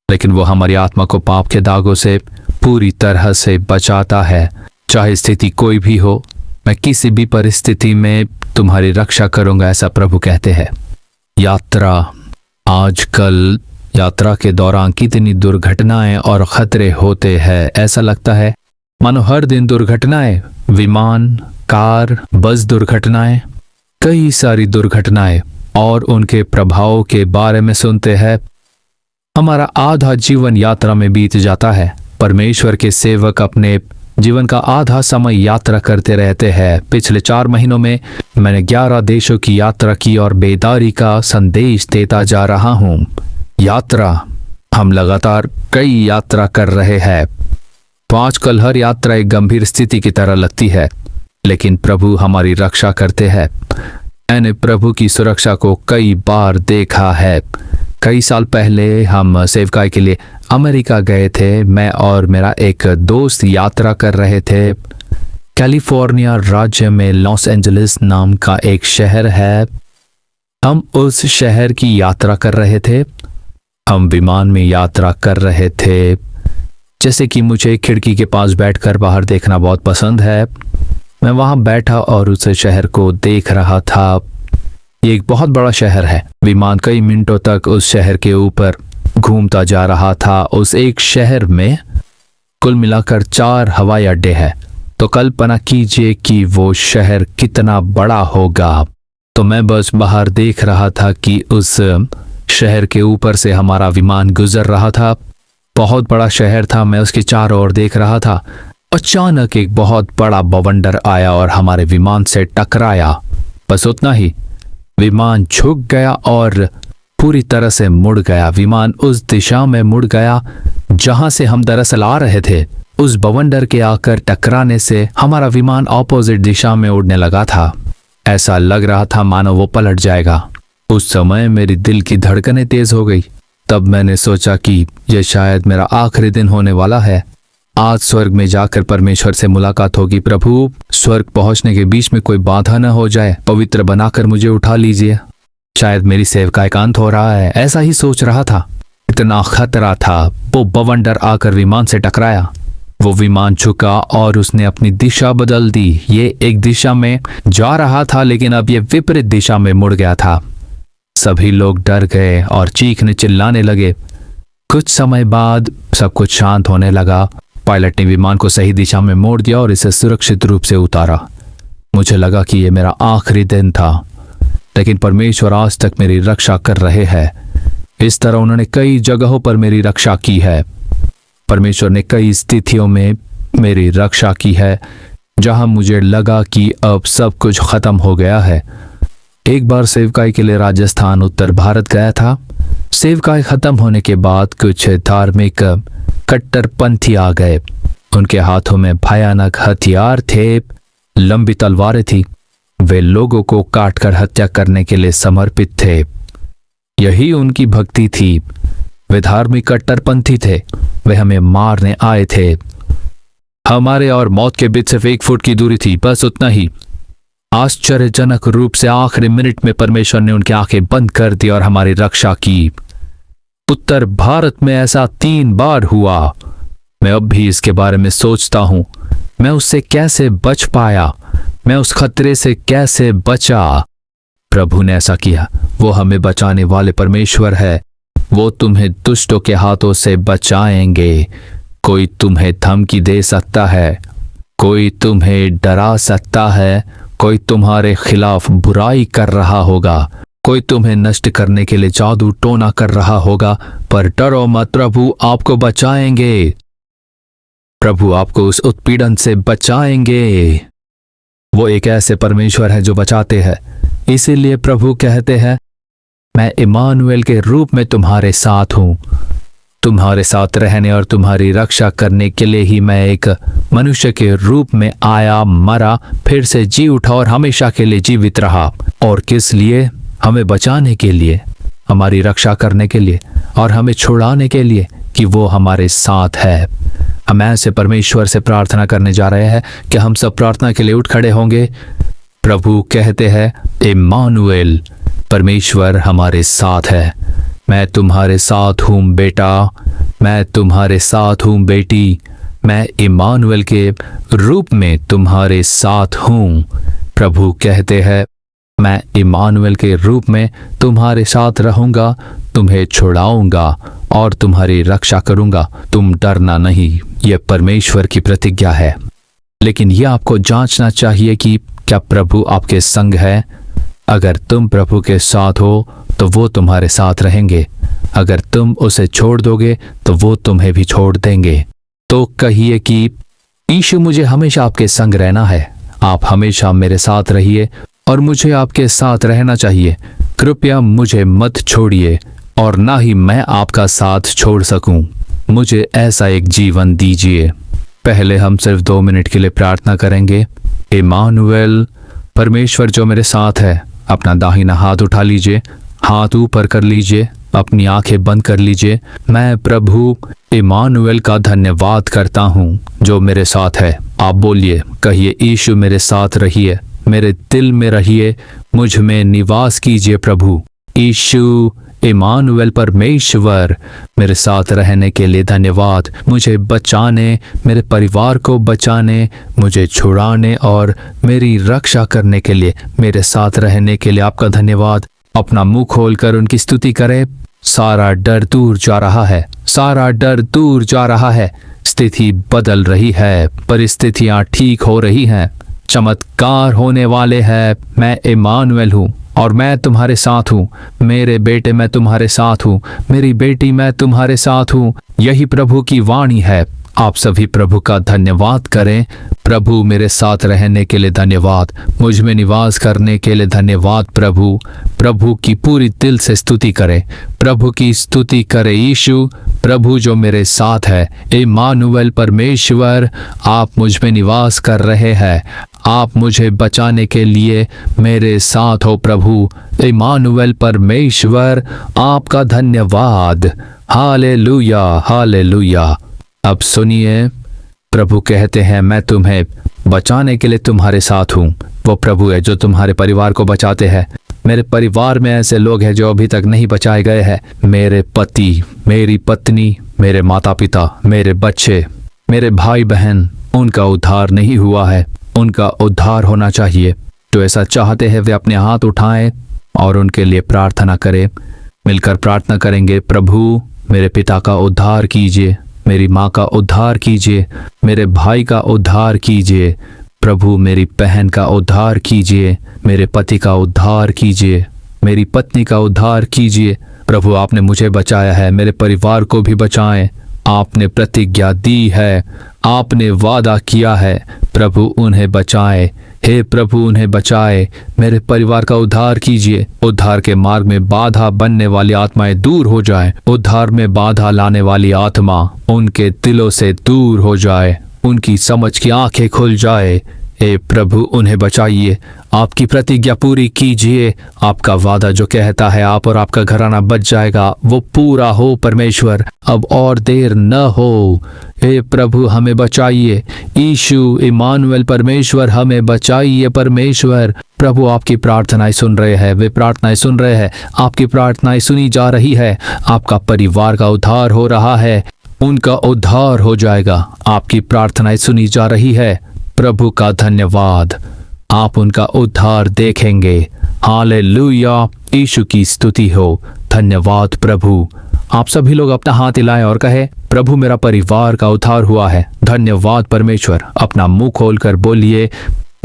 लेकिन वो हमारी आत्मा को पाप के दागों से पूरी तरह से बचाता है। चाहे स्थिति कोई भी हो, मैं किसी भी परिस्थिति में तुम्हारी रक्षा करूंगा, ऐसा प्रभु कहते हैं। यात्रा। आजकल यात्रा के दौरान कितनी दुर्घटनाएं और खतरे होते हैं। ऐसा लगता है मानो हर दिन दुर्घटनाएं, विमान, कार, बस दुर्घटनाएं, कई सारी दुर्घटनाएं, और उनके प्रभाव के बारे में सुनते हैं। हमारा आधा जीवन यात्रा में बीत जाता है। परमेश्वर के सेवक अपने जीवन का आधा समय यात्रा करते रहते हैं। पिछले 4 महीनों में मैंने 11 देशों की यात्रा की और बेदारी का संदेश देता जा रहा हूं। यात्रा, हम लगातार कई यात्रा कर रहे हैं। तो आजकल हर यात्रा एक गंभीर स्थिति की तरह लगती है, लेकिन प्रभु हमारी रक्षा करते हैं। मैंने प्रभु की सुरक्षा को कई बार देखा है। कई साल पहले हम सेवकाई के लिए अमेरिका गए थे। मैं और मेरा एक दोस्त यात्रा कर रहे थे। कैलिफोर्निया राज्य में लॉस एंजलिस नाम का एक शहर है। हम उस शहर की यात्रा कर रहे थे। हम विमान में यात्रा कर रहे थे। जैसे कि मुझे खिड़की के पास बैठकर बाहर देखना बहुत पसंद है, मैं वहां बैठा और उस शहर को देख रहा था। ये एक बहुत बड़ा शहर है। विमान कई मिनटों तक उस शहर के ऊपर घूमता जा रहा था। उस एक शहर में कुल मिलाकर 4 हवाई अड्डे हैं। तो कल्पना कीजिए कि वो शहर कितना बड़ा होगा। तो मैं बस बाहर देख रहा था कि उस शहर के ऊपर से हमारा विमान गुजर रहा था। बहुत बड़ा शहर था, मैं उसके चारों ओर देख रहा था। अचानक एक बहुत बड़ा बवंडर आया और हमारे विमान से टकराया। बस उतना ही, विमान झुक गया और पूरी तरह से मुड़ गया। विमान उस दिशा में मुड़ गया जहां से हम दरअसल आ रहे थे। उस बवंडर के आकर टकराने से हमारा विमान ऑपोजिट दिशा में उड़ने लगा था। ऐसा लग रहा था मानो वो पलट जाएगा। उस समय मेरी दिल की धड़कनें तेज हो गई। तब मैंने सोचा कि यह शायद मेरा आखिरी दिन होने वाला है। आज स्वर्ग में जाकर परमेश्वर से मुलाकात होगी। प्रभु, स्वर्ग पहुंचने के बीच में कोई बाधा न हो जाए, पवित्र बनाकर मुझे उठा लीजिए। शायद मेरी सेवकाई का अंत हो रहा है, ऐसा ही सोच रहा था। इतना खतरा था। वो बवंडर आकर विमान से टकराया। वो विमान झुका और उसने अपनी दिशा बदल दी। ये एक दिशा में जा रहा था, लेकिन अब ये विपरीत दिशा में मुड़ गया था। सभी लोग डर गए और चीखने चिल्लाने लगे। कुछ समय बाद सब कुछ शांत होने लगा। पायलट ने विमान को सही दिशा में मोड़ दिया और इसे सुरक्षित रूप से उतारा। मुझे लगा कि ये मेरा आखिरी दिन था, लेकिन परमेश्वर आज तक मेरी रक्षा कर रहे हैं। इस तरह उन्होंने कई जगहों पर मेरी रक्षा की है। परमेश्वर ने कई स्थितियों में मेरी रक्षा की है जहां मुझे लगा कि अब सब कुछ खत्म हो गया है। एक बार सेवकाई के लिए राजस्थान उत्तर भारत गया था। सेवकाई खत्म होने के बाद कुछ धार्मिक कट्टरपंथी आ गए। उनके हाथों में भयानक हथियार थे, लंबी तलवारें थी। वे लोगों को काटकर हत्या करने के लिए समर्पित थे। यही उनकी भक्ति थी। वे धार्मिक कट्टरपंथी थे। वे हमें मारने आए थे। हमारे और मौत के बीच सिर्फ 1 फुट की दूरी थी, बस उतना ही। आश्चर्यजनक रूप से आखिरी मिनट में परमेश्वर ने उनकी आंखें बंद कर दी और हमारी रक्षा की। उत्तर भारत में ऐसा 3 बार हुआ। मैं अब भी इसके बारे में सोचता हूं, मैं उससे कैसे बच पाया, मैं उस खतरे से कैसे बचा। प्रभु ने ऐसा किया। वो हमें बचाने वाले परमेश्वर है। वो तुम्हें दुष्टों के हाथों से बचाएंगे। कोई तुम्हें धमकी दे सकता है, कोई तुम्हें डरा सकता है, कोई तुम्हारे खिलाफ बुराई कर रहा होगा, कोई तुम्हें नष्ट करने के लिए जादू टोना कर रहा होगा, पर डरो मत, प्रभु आपको बचाएंगे। प्रभु आपको उस उत्पीड़न से बचाएंगे। वो एक ऐसे परमेश्वर है जो बचाते हैं। इसीलिए प्रभु कहते हैं, मैं इमानुएल के रूप में तुम्हारे साथ हूं। तुम्हारे साथ रहने और तुम्हारी रक्षा करने के लिए ही मैं एक मनुष्य के रूप में आया, मरा, फिर से जी उठा और हमेशा के लिए जीवित रहा। और किस लिए? हमें बचाने के लिए, हमारी रक्षा करने के लिए और हमें छुड़ाने के लिए कि वो हमारे साथ है। हम ऐसे परमेश्वर से प्रार्थना करने जा रहे हैं कि हम सब प्रार्थना के लिए उठ खड़े होंगे। प्रभु कहते हैं, इम्मानुएल, परमेश्वर हमारे साथ है। मैं तुम्हारे साथ हूँ बेटा, मैं तुम्हारे साथ हूँ बेटी। मैं इम्मानुएल के रूप में तुम्हारे साथ हूँ। प्रभु कहते हैं, मैं इम्मानुएल के रूप में तुम्हारे साथ रहूंगा, तुम्हें छुड़ाऊंगा और तुम्हारी रक्षा करूंगा। तुम डरना नहीं। यह परमेश्वर की प्रतिज्ञा है। लेकिन यह आपको जांचना चाहिए कि क्या प्रभु आपके संग है। अगर तुम प्रभु के साथ हो तो वो तुम्हारे साथ रहेंगे। अगर तुम उसे छोड़ दोगे तो वो तुम्हें भी छोड़ देंगे। तो कहिए कि यीशु, मुझे हमेशा आपके संग रहना है। आप हमेशा मेरे साथ रहिए और मुझे आपके साथ रहना चाहिए। कृपया मुझे मत छोड़िए और ना ही मैं आपका साथ छोड़ सकूं। मुझे ऐसा एक जीवन दीजिए। पहले हम सिर्फ 2 मिनट के लिए प्रार्थना करेंगे। इम्मानुएल, परमेश्वर जो मेरे साथ है, अपना दाहिना हाथ उठा लीजिए, हाथ ऊपर कर लीजिए, अपनी आंखें बंद कर लीजिए। मैं प्रभु इम्मानुएल का धन्यवाद करता हूँ जो मेरे साथ है। आप बोलिए, कहिए, यीशु मेरे साथ रहिए, मेरे दिल में रहिए, मुझ में निवास कीजिए। प्रभु यीशु इम्मानुएल, परमेश्वर, मेरे साथ रहने के लिए धन्यवाद। मुझे बचाने, मेरे परिवार को बचाने, मुझे छुड़ाने और मेरी रक्षा करने के लिए, मेरे साथ रहने के लिए आपका धन्यवाद। अपना मुंह खोलकर उनकी स्तुति करें। सारा डर दूर जा रहा है, सारा डर दूर जा रहा है। स्थिति बदल रही है, परिस्थितियां ठीक हो रही हैं, चमत्कार होने वाले हैं। मैं इम्मानुएल हूँ और मैं तुम्हारे साथ हूँ। मेरे बेटे, मैं तुम्हारे साथ हूँ। मेरी बेटी, मैं तुम्हारे साथ हूँ। यही प्रभु की वाणी है। आप सभी प्रभु का धन्यवाद करें। प्रभु, मेरे साथ रहने के लिए धन्यवाद, मुझ में निवास करने के लिए धन्यवाद। प्रभु, प्रभु की पूरी दिल से स्तुति करें। प्रभु की स्तुति करें। यीशु, प्रभु जो मेरे साथ है। इम्मानुएल, परमेश्वर, आप मुझ में निवास कर रहे हैं। आप मुझे बचाने के लिए मेरे साथ हो। प्रभु इम्मानुएल, परमेश्वर, आपका धन्यवाद। Hallelujah, hallelujah. अब सुनिए, प्रभु कहते हैं, मैं तुम्हें बचाने के लिए तुम्हारे साथ हूँ। वो प्रभु है जो तुम्हारे परिवार को बचाते हैं। मेरे परिवार में ऐसे लोग हैं जो अभी तक नहीं बचाए गए हैं। मेरे पति, मेरी पत्नी, मेरे माता पिता, मेरे बच्चे, मेरे भाई बहन, उनका उद्धार नहीं हुआ है। उनका उद्धार होना चाहिए। जो ऐसा चाहते हैं वे अपने हाथ उठाएं और उनके लिए प्रार्थना करें। मिलकर प्रार्थना करेंगे। प्रभु, मेरे पिता का उद्धार कीजिए, मेरी माँ का उद्धार कीजिए, मेरे भाई का उद्धार कीजिए, प्रभु मेरी बहन का उद्धार कीजिए, मेरे पति का उद्धार कीजिए, मेरी पत्नी का उद्धार कीजिए। प्रभु आपने मुझे बचाया है, मेरे परिवार को भी बचाएं। आपने प्रतिज्ञा दी है, आपने वादा किया है, प्रभु उन्हें बचाए। हे प्रभु उन्हें बचाए, मेरे परिवार का उद्धार कीजिए। उद्धार के मार्ग में बाधा बनने वाली आत्माएं दूर हो जाए, उद्धार में बाधा लाने वाली आत्मा उनके दिलों से दूर हो जाए, उनकी समझ की आंखें खुल जाए। हे प्रभु उन्हें बचाइए, आपकी प्रतिज्ञा पूरी कीजिए। आपका वादा जो कहता है आप और आपका घराना बच जाएगा, वो पूरा हो परमेश्वर, अब और देर न हो। हे प्रभु हमें बचाइए, यीशु इमानुएल परमेश्वर हमें बचाइए परमेश्वर। प्रभु आपकी प्रार्थनाएं सुन रहे हैं, वे प्रार्थनाएं सुन रहे हैं, आपकी प्रार्थनाएं सुनी जा रही है। आपका परिवार का उद्धार हो रहा है, उनका उद्धार हो जाएगा। आपकी प्रार्थनाएं सुनी जा रही है, प्रभु का धन्यवाद। आप उनका उद्धार देखेंगे। हालेलुया, यीशु की स्तुति हो। धन्यवाद प्रभु। आप सभी लोग अपना हाथ हिलाएं और कहें, प्रभु मेरा परिवार का उद्धार हुआ है। धन्यवाद परमेश्वर। अपना मुंह खोलकर बोलिए,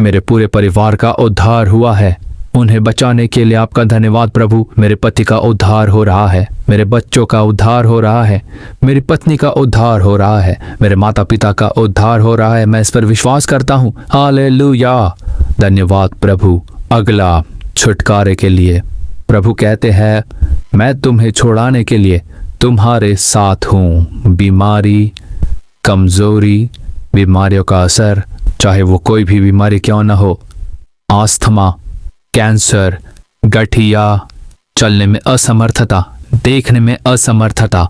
मेरे पूरे परिवार का उद्धार हुआ है। उन्हें बचाने के लिए आपका धन्यवाद प्रभु। मेरे पति का उद्धार हो रहा है, मेरे बच्चों का उद्धार हो रहा है, मेरी पत्नी का उद्धार हो रहा है, मेरे माता पिता का उद्धार हो रहा है। मैं इस पर विश्वास करता हूँ। हालेलुया, धन्यवाद प्रभु। अगला, छुटकारे के लिए। प्रभु कहते हैं, मैं तुम्हें छुड़ाने के लिए तुम्हारे साथ हूँ। बीमारी, कमजोरी, बीमारियों का असर, चाहे वो कोई भी बीमारी क्यों न हो, आस्थमा, कैंसर, गठिया, चलने में असमर्थता, देखने में असमर्थता,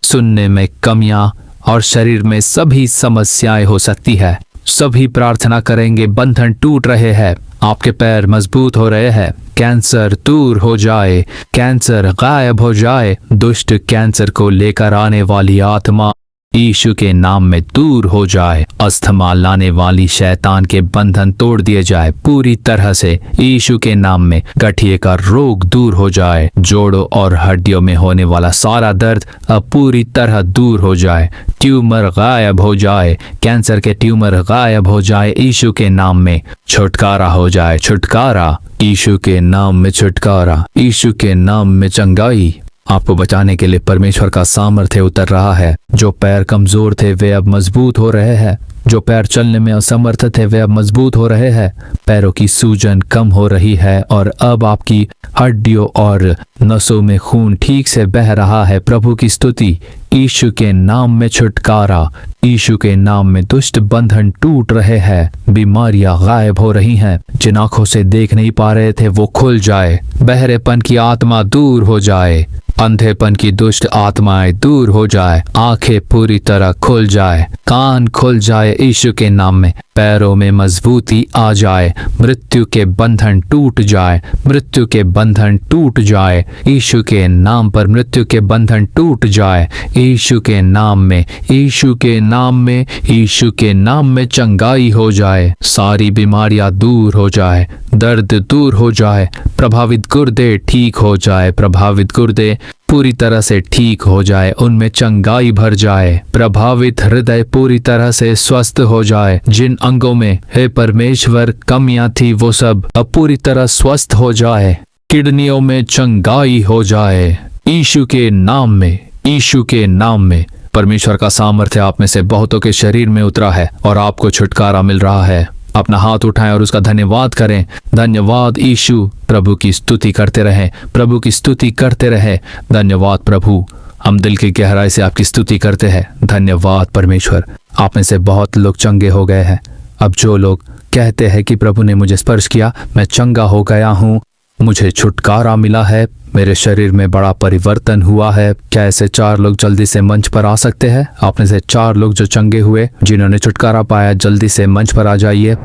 सुनने में कमियां और शरीर में सभी समस्याएं हो सकती है। सभी प्रार्थना करेंगे, बंधन टूट रहे हैं, आपके पैर मजबूत हो रहे हैं। कैंसर दूर हो जाए, कैंसर गायब हो जाए। दुष्ट कैंसर को लेकर आने वाली आत्मा यीशु के नाम में दूर हो जाए। अस्थमा लाने वाली शैतान के बंधन तोड़ दिए जाए पूरी तरह से यीशु के नाम में। गठिए का रोग दूर हो जाए। जोड़ों और हड्डियों में होने वाला सारा दर्द अब पूरी तरह दूर हो जाए। ट्यूमर गायब हो जाए, कैंसर के ट्यूमर गायब हो जाए। यीशु के नाम में छुटकारा हो जाए। छुटकारा, यीशु के नाम में छुटकारा, यीशु के नाम में चंगाई। आपको बचाने के लिए परमेश्वर का सामर्थ्य उतर रहा है। जो पैर कमजोर थे वे अब मजबूत हो रहे हैं। जो पैर चलने में असमर्थ थे वे अब मजबूत हो रहे हैं। पैरों की सूजन कम हो रही है और अब आपकी हड्डियों और नसों में खून ठीक से बह रहा है। प्रभु की स्तुति। यीशु के नाम में छुटकारा, यीशु के नाम में दुष्ट बंधन टूट रहे हैं। बीमारियां गायब हो रही हैं। जिन आंखों से देख नहीं पा रहे थे वो खुल जाए। बहरेपन की आत्मा दूर हो जाए। अंधेपन की दुष्ट आत्माएं दूर हो जाए। आंखें पूरी तरह खुल जाए, कान खुल जाए यीशु के नाम में। पैरों में मजबूती आ जाए। मृत्यु के बंधन टूट जाए। मृत्यु के बंधन टूट जाए। यीशु के नाम पर मृत्यु के बंधन टूट जाए। यीशु के नाम में, यीशु के नाम में, यीशु के नाम में चंगाई हो जाए। सारी बीमारियां दूर हो जाए। दर्द दूर हो जाए। प्रभावित गुर्दे ठीक हो जाए। प्रभावित गुर्दे पूरी तरह से ठीक हो जाए, उनमें चंगाई भर जाए। प्रभावित हृदय पूरी तरह से स्वस्थ हो जाए। जिन अंगों में हे परमेश्वर कमियां थी वो सब अब पूरी तरह स्वस्थ हो जाए। किडनियों में चंगाई हो जाए यीशु के नाम में। यीशु के नाम में परमेश्वर का सामर्थ्य आप में से बहुतों के शरीर में उतरा है और आपको छुटकारा मिल रहा है। अपना हाथ उठाएं और उसका धन्यवाद करें। धन्यवाद यीशु। प्रभु की स्तुति करते रहें, प्रभु की स्तुति करते रहें। धन्यवाद प्रभु। हम दिल की गहराई से आपकी स्तुति करते हैं। धन्यवाद परमेश्वर। आप में से बहुत लोग चंगे हो गए हैं। अब जो लोग कहते हैं कि प्रभु ने मुझे स्पर्श किया, मैं चंगा हो गया हूँ, मुझे छुटकारा मिला है, मेरे शरीर में बड़ा परिवर्तन हुआ है, क्या ऐसे 4 लोग जल्दी से मंच पर आ सकते हैं? आप में से 4 लोग जो चंगे हुए, जिन्होंने छुटकारा पाया, जल्दी से मंच पर आ जाइए।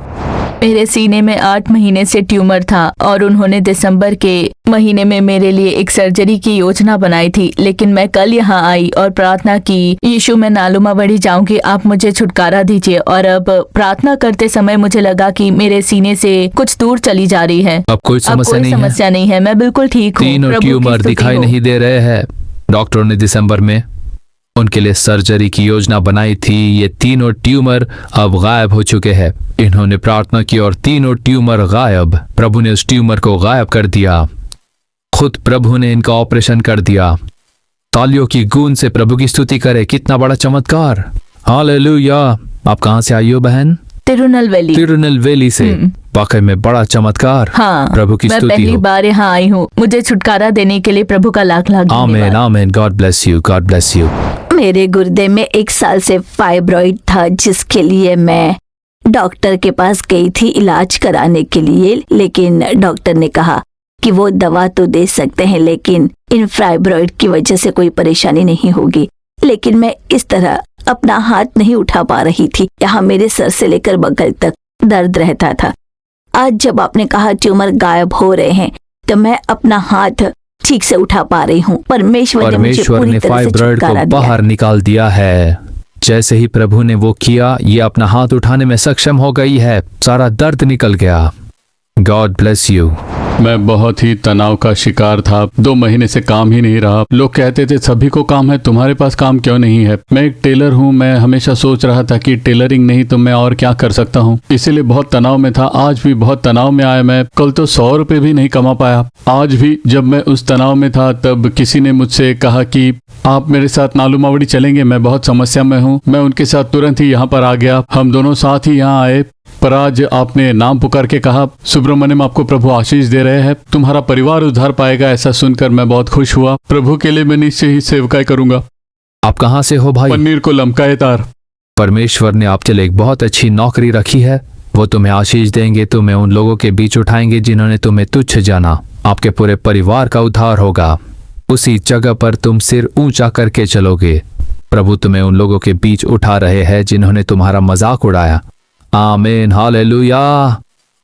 मेरे सीने में 8 महीने से ट्यूमर था और उन्होंने दिसंबर के महीने में मेरे लिए एक सर्जरी की योजना बनाई थी, लेकिन मैं कल यहाँ आई और प्रार्थना की, यीशु मैं नालुमावड़ी जाऊंगी, आप मुझे छुटकारा दीजिए। और अब प्रार्थना करते समय मुझे लगा कि मेरे सीने से कुछ दूर चली जा रही है। अब कोई समस्या नहीं है, मैं बिल्कुल ठीक हूँ। तीनों ट्यूमर दिखाई नहीं दे रहे हैं। डॉक्टरों ने दिसंबर में उनके लिए सर्जरी की योजना बनाई थी। ये तीनों ट्यूमर अब गायब हो चुके हैं। इन्होंने प्रार्थना की और तीनों ट्यूमर गायब। प्रभु ने उस ट्यूमर को गायब कर दिया। खुद प्रभु ने इनका ऑपरेशन कर दिया। तालियों की गूंज से प्रभु की स्तुति करे। कितना बड़ा चमत्कार। हालेलुया। आप कहाँ से आई हो बहन? तिरुनेलवेली। तिरुनेलवेली से। वाकई में बड़ा चमत्कार। हाँ, प्रभु की मैं स्तुति पहली हो। बार यहाँ आई हूँ। मुझे छुटकारा देने के लिए प्रभु का लाख लाख आमीन धन्यवाद। आमीन। God bless you, God bless you. मेरे गुर्दे में 1 साल से फाइब्रॉइड था, जिसके लिए मैं डॉक्टर के पास गई थी इलाज कराने के लिए, लेकिन डॉक्टर ने कहा कि वो दवा तो दे सकते हैं लेकिन इन फाइब्रॉइड की वजह से कोई परेशानी नहीं होगी। लेकिन मैं इस तरह अपना हाथ नहीं उठा पा रही थी। यहाँ मेरे सर से लेकर बगल तक दर्द रहता था। आज जब आपने कहा ट्यूमर गायब हो रहे हैं तो मैं अपना हाथ ठीक से उठा पा रही हूँ। परमेश्वर ने मुझे परमेश्वर पूरी ने तरह से फाइब्रॉइड छुटकारा को दिया। बाहर निकाल दिया है। जैसे ही प्रभु ने वो किया, ये अपना हाथ उठाने में सक्षम हो गई है। सारा दर्द निकल गया। God bless you. मैं बहुत ही तनाव का शिकार था। 2 महीने से काम ही नहीं रहा। लोग कहते थे सभी को काम है, तुम्हारे पास काम क्यों नहीं है? मैं एक टेलर हूँ। मैं हमेशा सोच रहा था कि टेलरिंग नहीं तो मैं और क्या कर सकता हूँ। इसीलिए बहुत तनाव में था। आज भी बहुत तनाव में आया। मैं कल तो 100 रुपये भी नहीं कमा पाया। आज भी जब मैं उस तनाव में था तब किसी ने मुझसे कहा कि आप मेरे साथ नालू मावड़ी चलेंगे। मैं बहुत समस्या में हूँ। मैं उनके साथ तुरंत ही यहाँ पर आ गया। हम दोनों साथ ही यहाँ आए। पर आज आपने नाम पुकार के कहा, सुब्रमण्यम आपको प्रभु आशीष दे रहे हैं, तुम्हारा परिवार उद्धार पाएगा। ऐसा सुनकर मैं बहुत खुश हुआ। प्रभु के लिए मैं निश्चय ही सेवकाई करूंगा। आप कहाँ से हो भाई? पन्नीर को लमकाए तार। परमेश्वर ने आपके लिए एक बहुत अच्छी नौकरी रखी है। वो तुम्हें आशीष देंगे। तुम्हें उन लोगों के बीच उठाएंगे जिन्होंने तुम्हें तुच्छ जाना। आपके पूरे परिवार का उद्धार होगा। उसी जगह पर तुम सिर ऊंचा करके चलोगे। प्रभु तुम्हें उन लोगों के बीच उठा रहे हैं जिन्होंने तुम्हारा मजाक उड़ाया। आमीन। Hallelujah,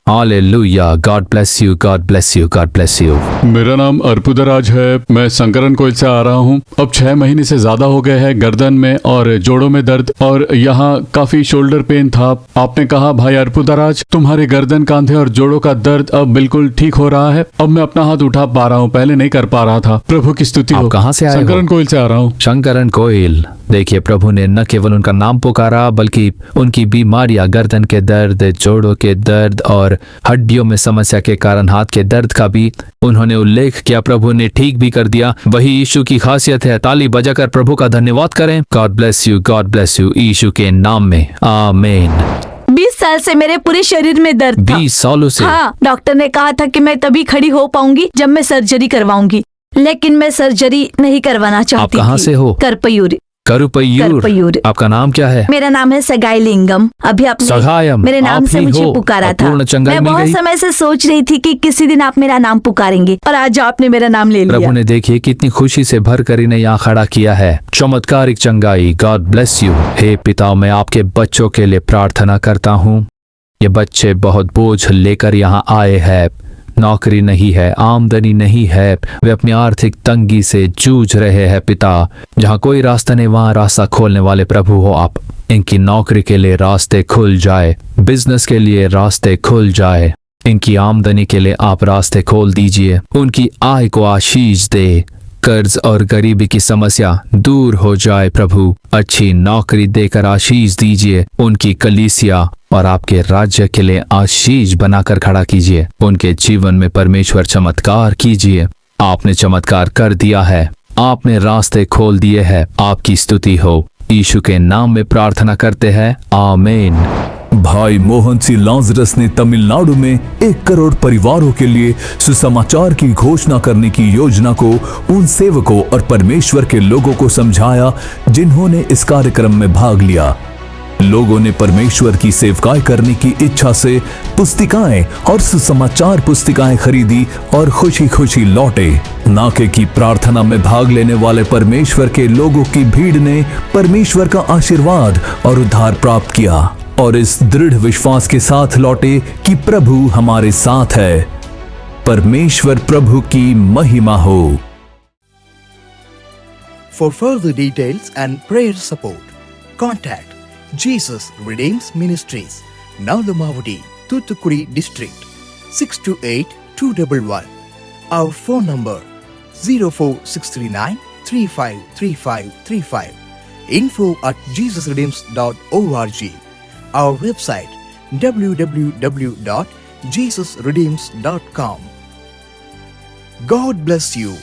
hallelujah. God bless you, God bless you, God bless you. मेरा नाम अर्पुदराज है। मैं संकरन कोइल से आ रहा हूँ। अब 6 महीने से ज्यादा हो गए हैं। गर्दन में और जोड़ों में दर्द और यहाँ काफी शोल्डर पेन था। आपने कहा भाई अर्पुदराज तुम्हारे गर्दन, कांधे और जोड़ों का दर्द अब बिल्कुल ठीक हो रहा है। अब मैं अपना हाथ उठा पा रहा हूँ, पहले नहीं कर पा रहा था। प्रभु की स्तुति हो। आप कहाँ से आए हो? संकरन कोइल से आ रहा हूँ। शंकरन कोयल। देखिए, प्रभु ने न केवल उनका नाम पुकारा बल्कि उनकी बीमारियां, गर्दन के दर्द, जोड़ों के दर्द और हड्डियों में समस्या के कारण हाथ के दर्द का भी उन्होंने उल्लेख किया। प्रभु ने ठीक भी कर दिया। वही यीशु की खासियत है। ताली बजाकर प्रभु का धन्यवाद करें। God bless you, God bless you. यीशु के नाम में आमीन। 20 साल से मेरे पूरे शरीर में दर्द था। 20 सालों से? हाँ, डॉक्टर ने कहा था कि मैं तभी खड़ी हो पाऊंगी जब मैं सर्जरी करवाऊंगी, लेकिन मैं सर्जरी नहीं करवाना चाहती आप कहाँ थी। से हो? करपयूर। करुपय्यूर। आपका नाम क्या है? मेरा नाम है सगाई लिंगम। अभी आपने सगायम, मेरे नाम आप से ही मुझे हो। पुकारा अब था। पूर्ण चंगाई मैं मिल बहुत गई। समय से सोच रही थी कि किसी दिन आप मेरा नाम पुकारेंगे और आज आपने मेरा नाम ले लिया। प्रभु ने देखिए कितनी खुशी से भर कर इन्हें यहाँ खड़ा किया है। चमत्कारिक चंगाई। God bless you. हे पिता, मैं आपके बच्चों के लिए प्रार्थना करता हूँ। ये बच्चे बहुत बोझ लेकर यहाँ आए हैं। नौकरी नहीं है, आमदनी नहीं है। वे अपनी आर्थिक तंगी से जूझ रहे हैं। पिता, जहाँ कोई रास्ता नहीं वहाँ रास्ता खोलने वाले प्रभु हो आप। इनकी नौकरी के लिए रास्ते खुल जाए, बिजनेस के लिए रास्ते खुल जाए, इनकी आमदनी के लिए आप रास्ते खोल दीजिए। उनकी आय को आशीष दे। कर्ज और गरीबी की समस्या दूर हो जाए प्रभु। अच्छी नौकरी देकर आशीष दीजिए। उनकी कलीसिया और आपके राज्य के लिए आशीष बनाकर खड़ा कीजिए। उनके जीवन में परमेश्वर चमत्कार कीजिए। आपने चमत्कार कर दिया है। आपने रास्ते खोल दिए हैं। आपकी स्तुति हो। यीशु के नाम में प्रार्थना करते हैं। आमीन। भाई मोहन सी लाजरस ने तमिलनाडु में 1 करोड़ परिवारों के लिए सुसमाचार की घोषणा करने की योजना को उन सेवकों और परमेश्वर के लोगों को समझाया जिन्होंने इस कार्यक्रम में भाग लिया। लोगों ने परमेश्वर की सेवकाई करने की इच्छा से पुस्तिकाएं और सुसमाचार पुस्तिकाएं खरीदी और खुशी खुशी लौटे। नाके की प्रार्थना में भाग लेने वाले परमेश्वर के लोगों की भीड़ ने परमेश्वर का आशीर्वाद और उद्धार प्राप्त किया और इस दृढ़ विश्वास के साथ लौटे कि प्रभु हमारे साथ है। परमेश्वर प्रभु की महिमा हो। For further details and prayer support, contact Jesus Redeems Ministries, Nalumavadi, Thoothukudi District, 628-211. Our phone number 04639 353535. info@jesusredeems.org. Our website www.jesusredeems.com. God bless you.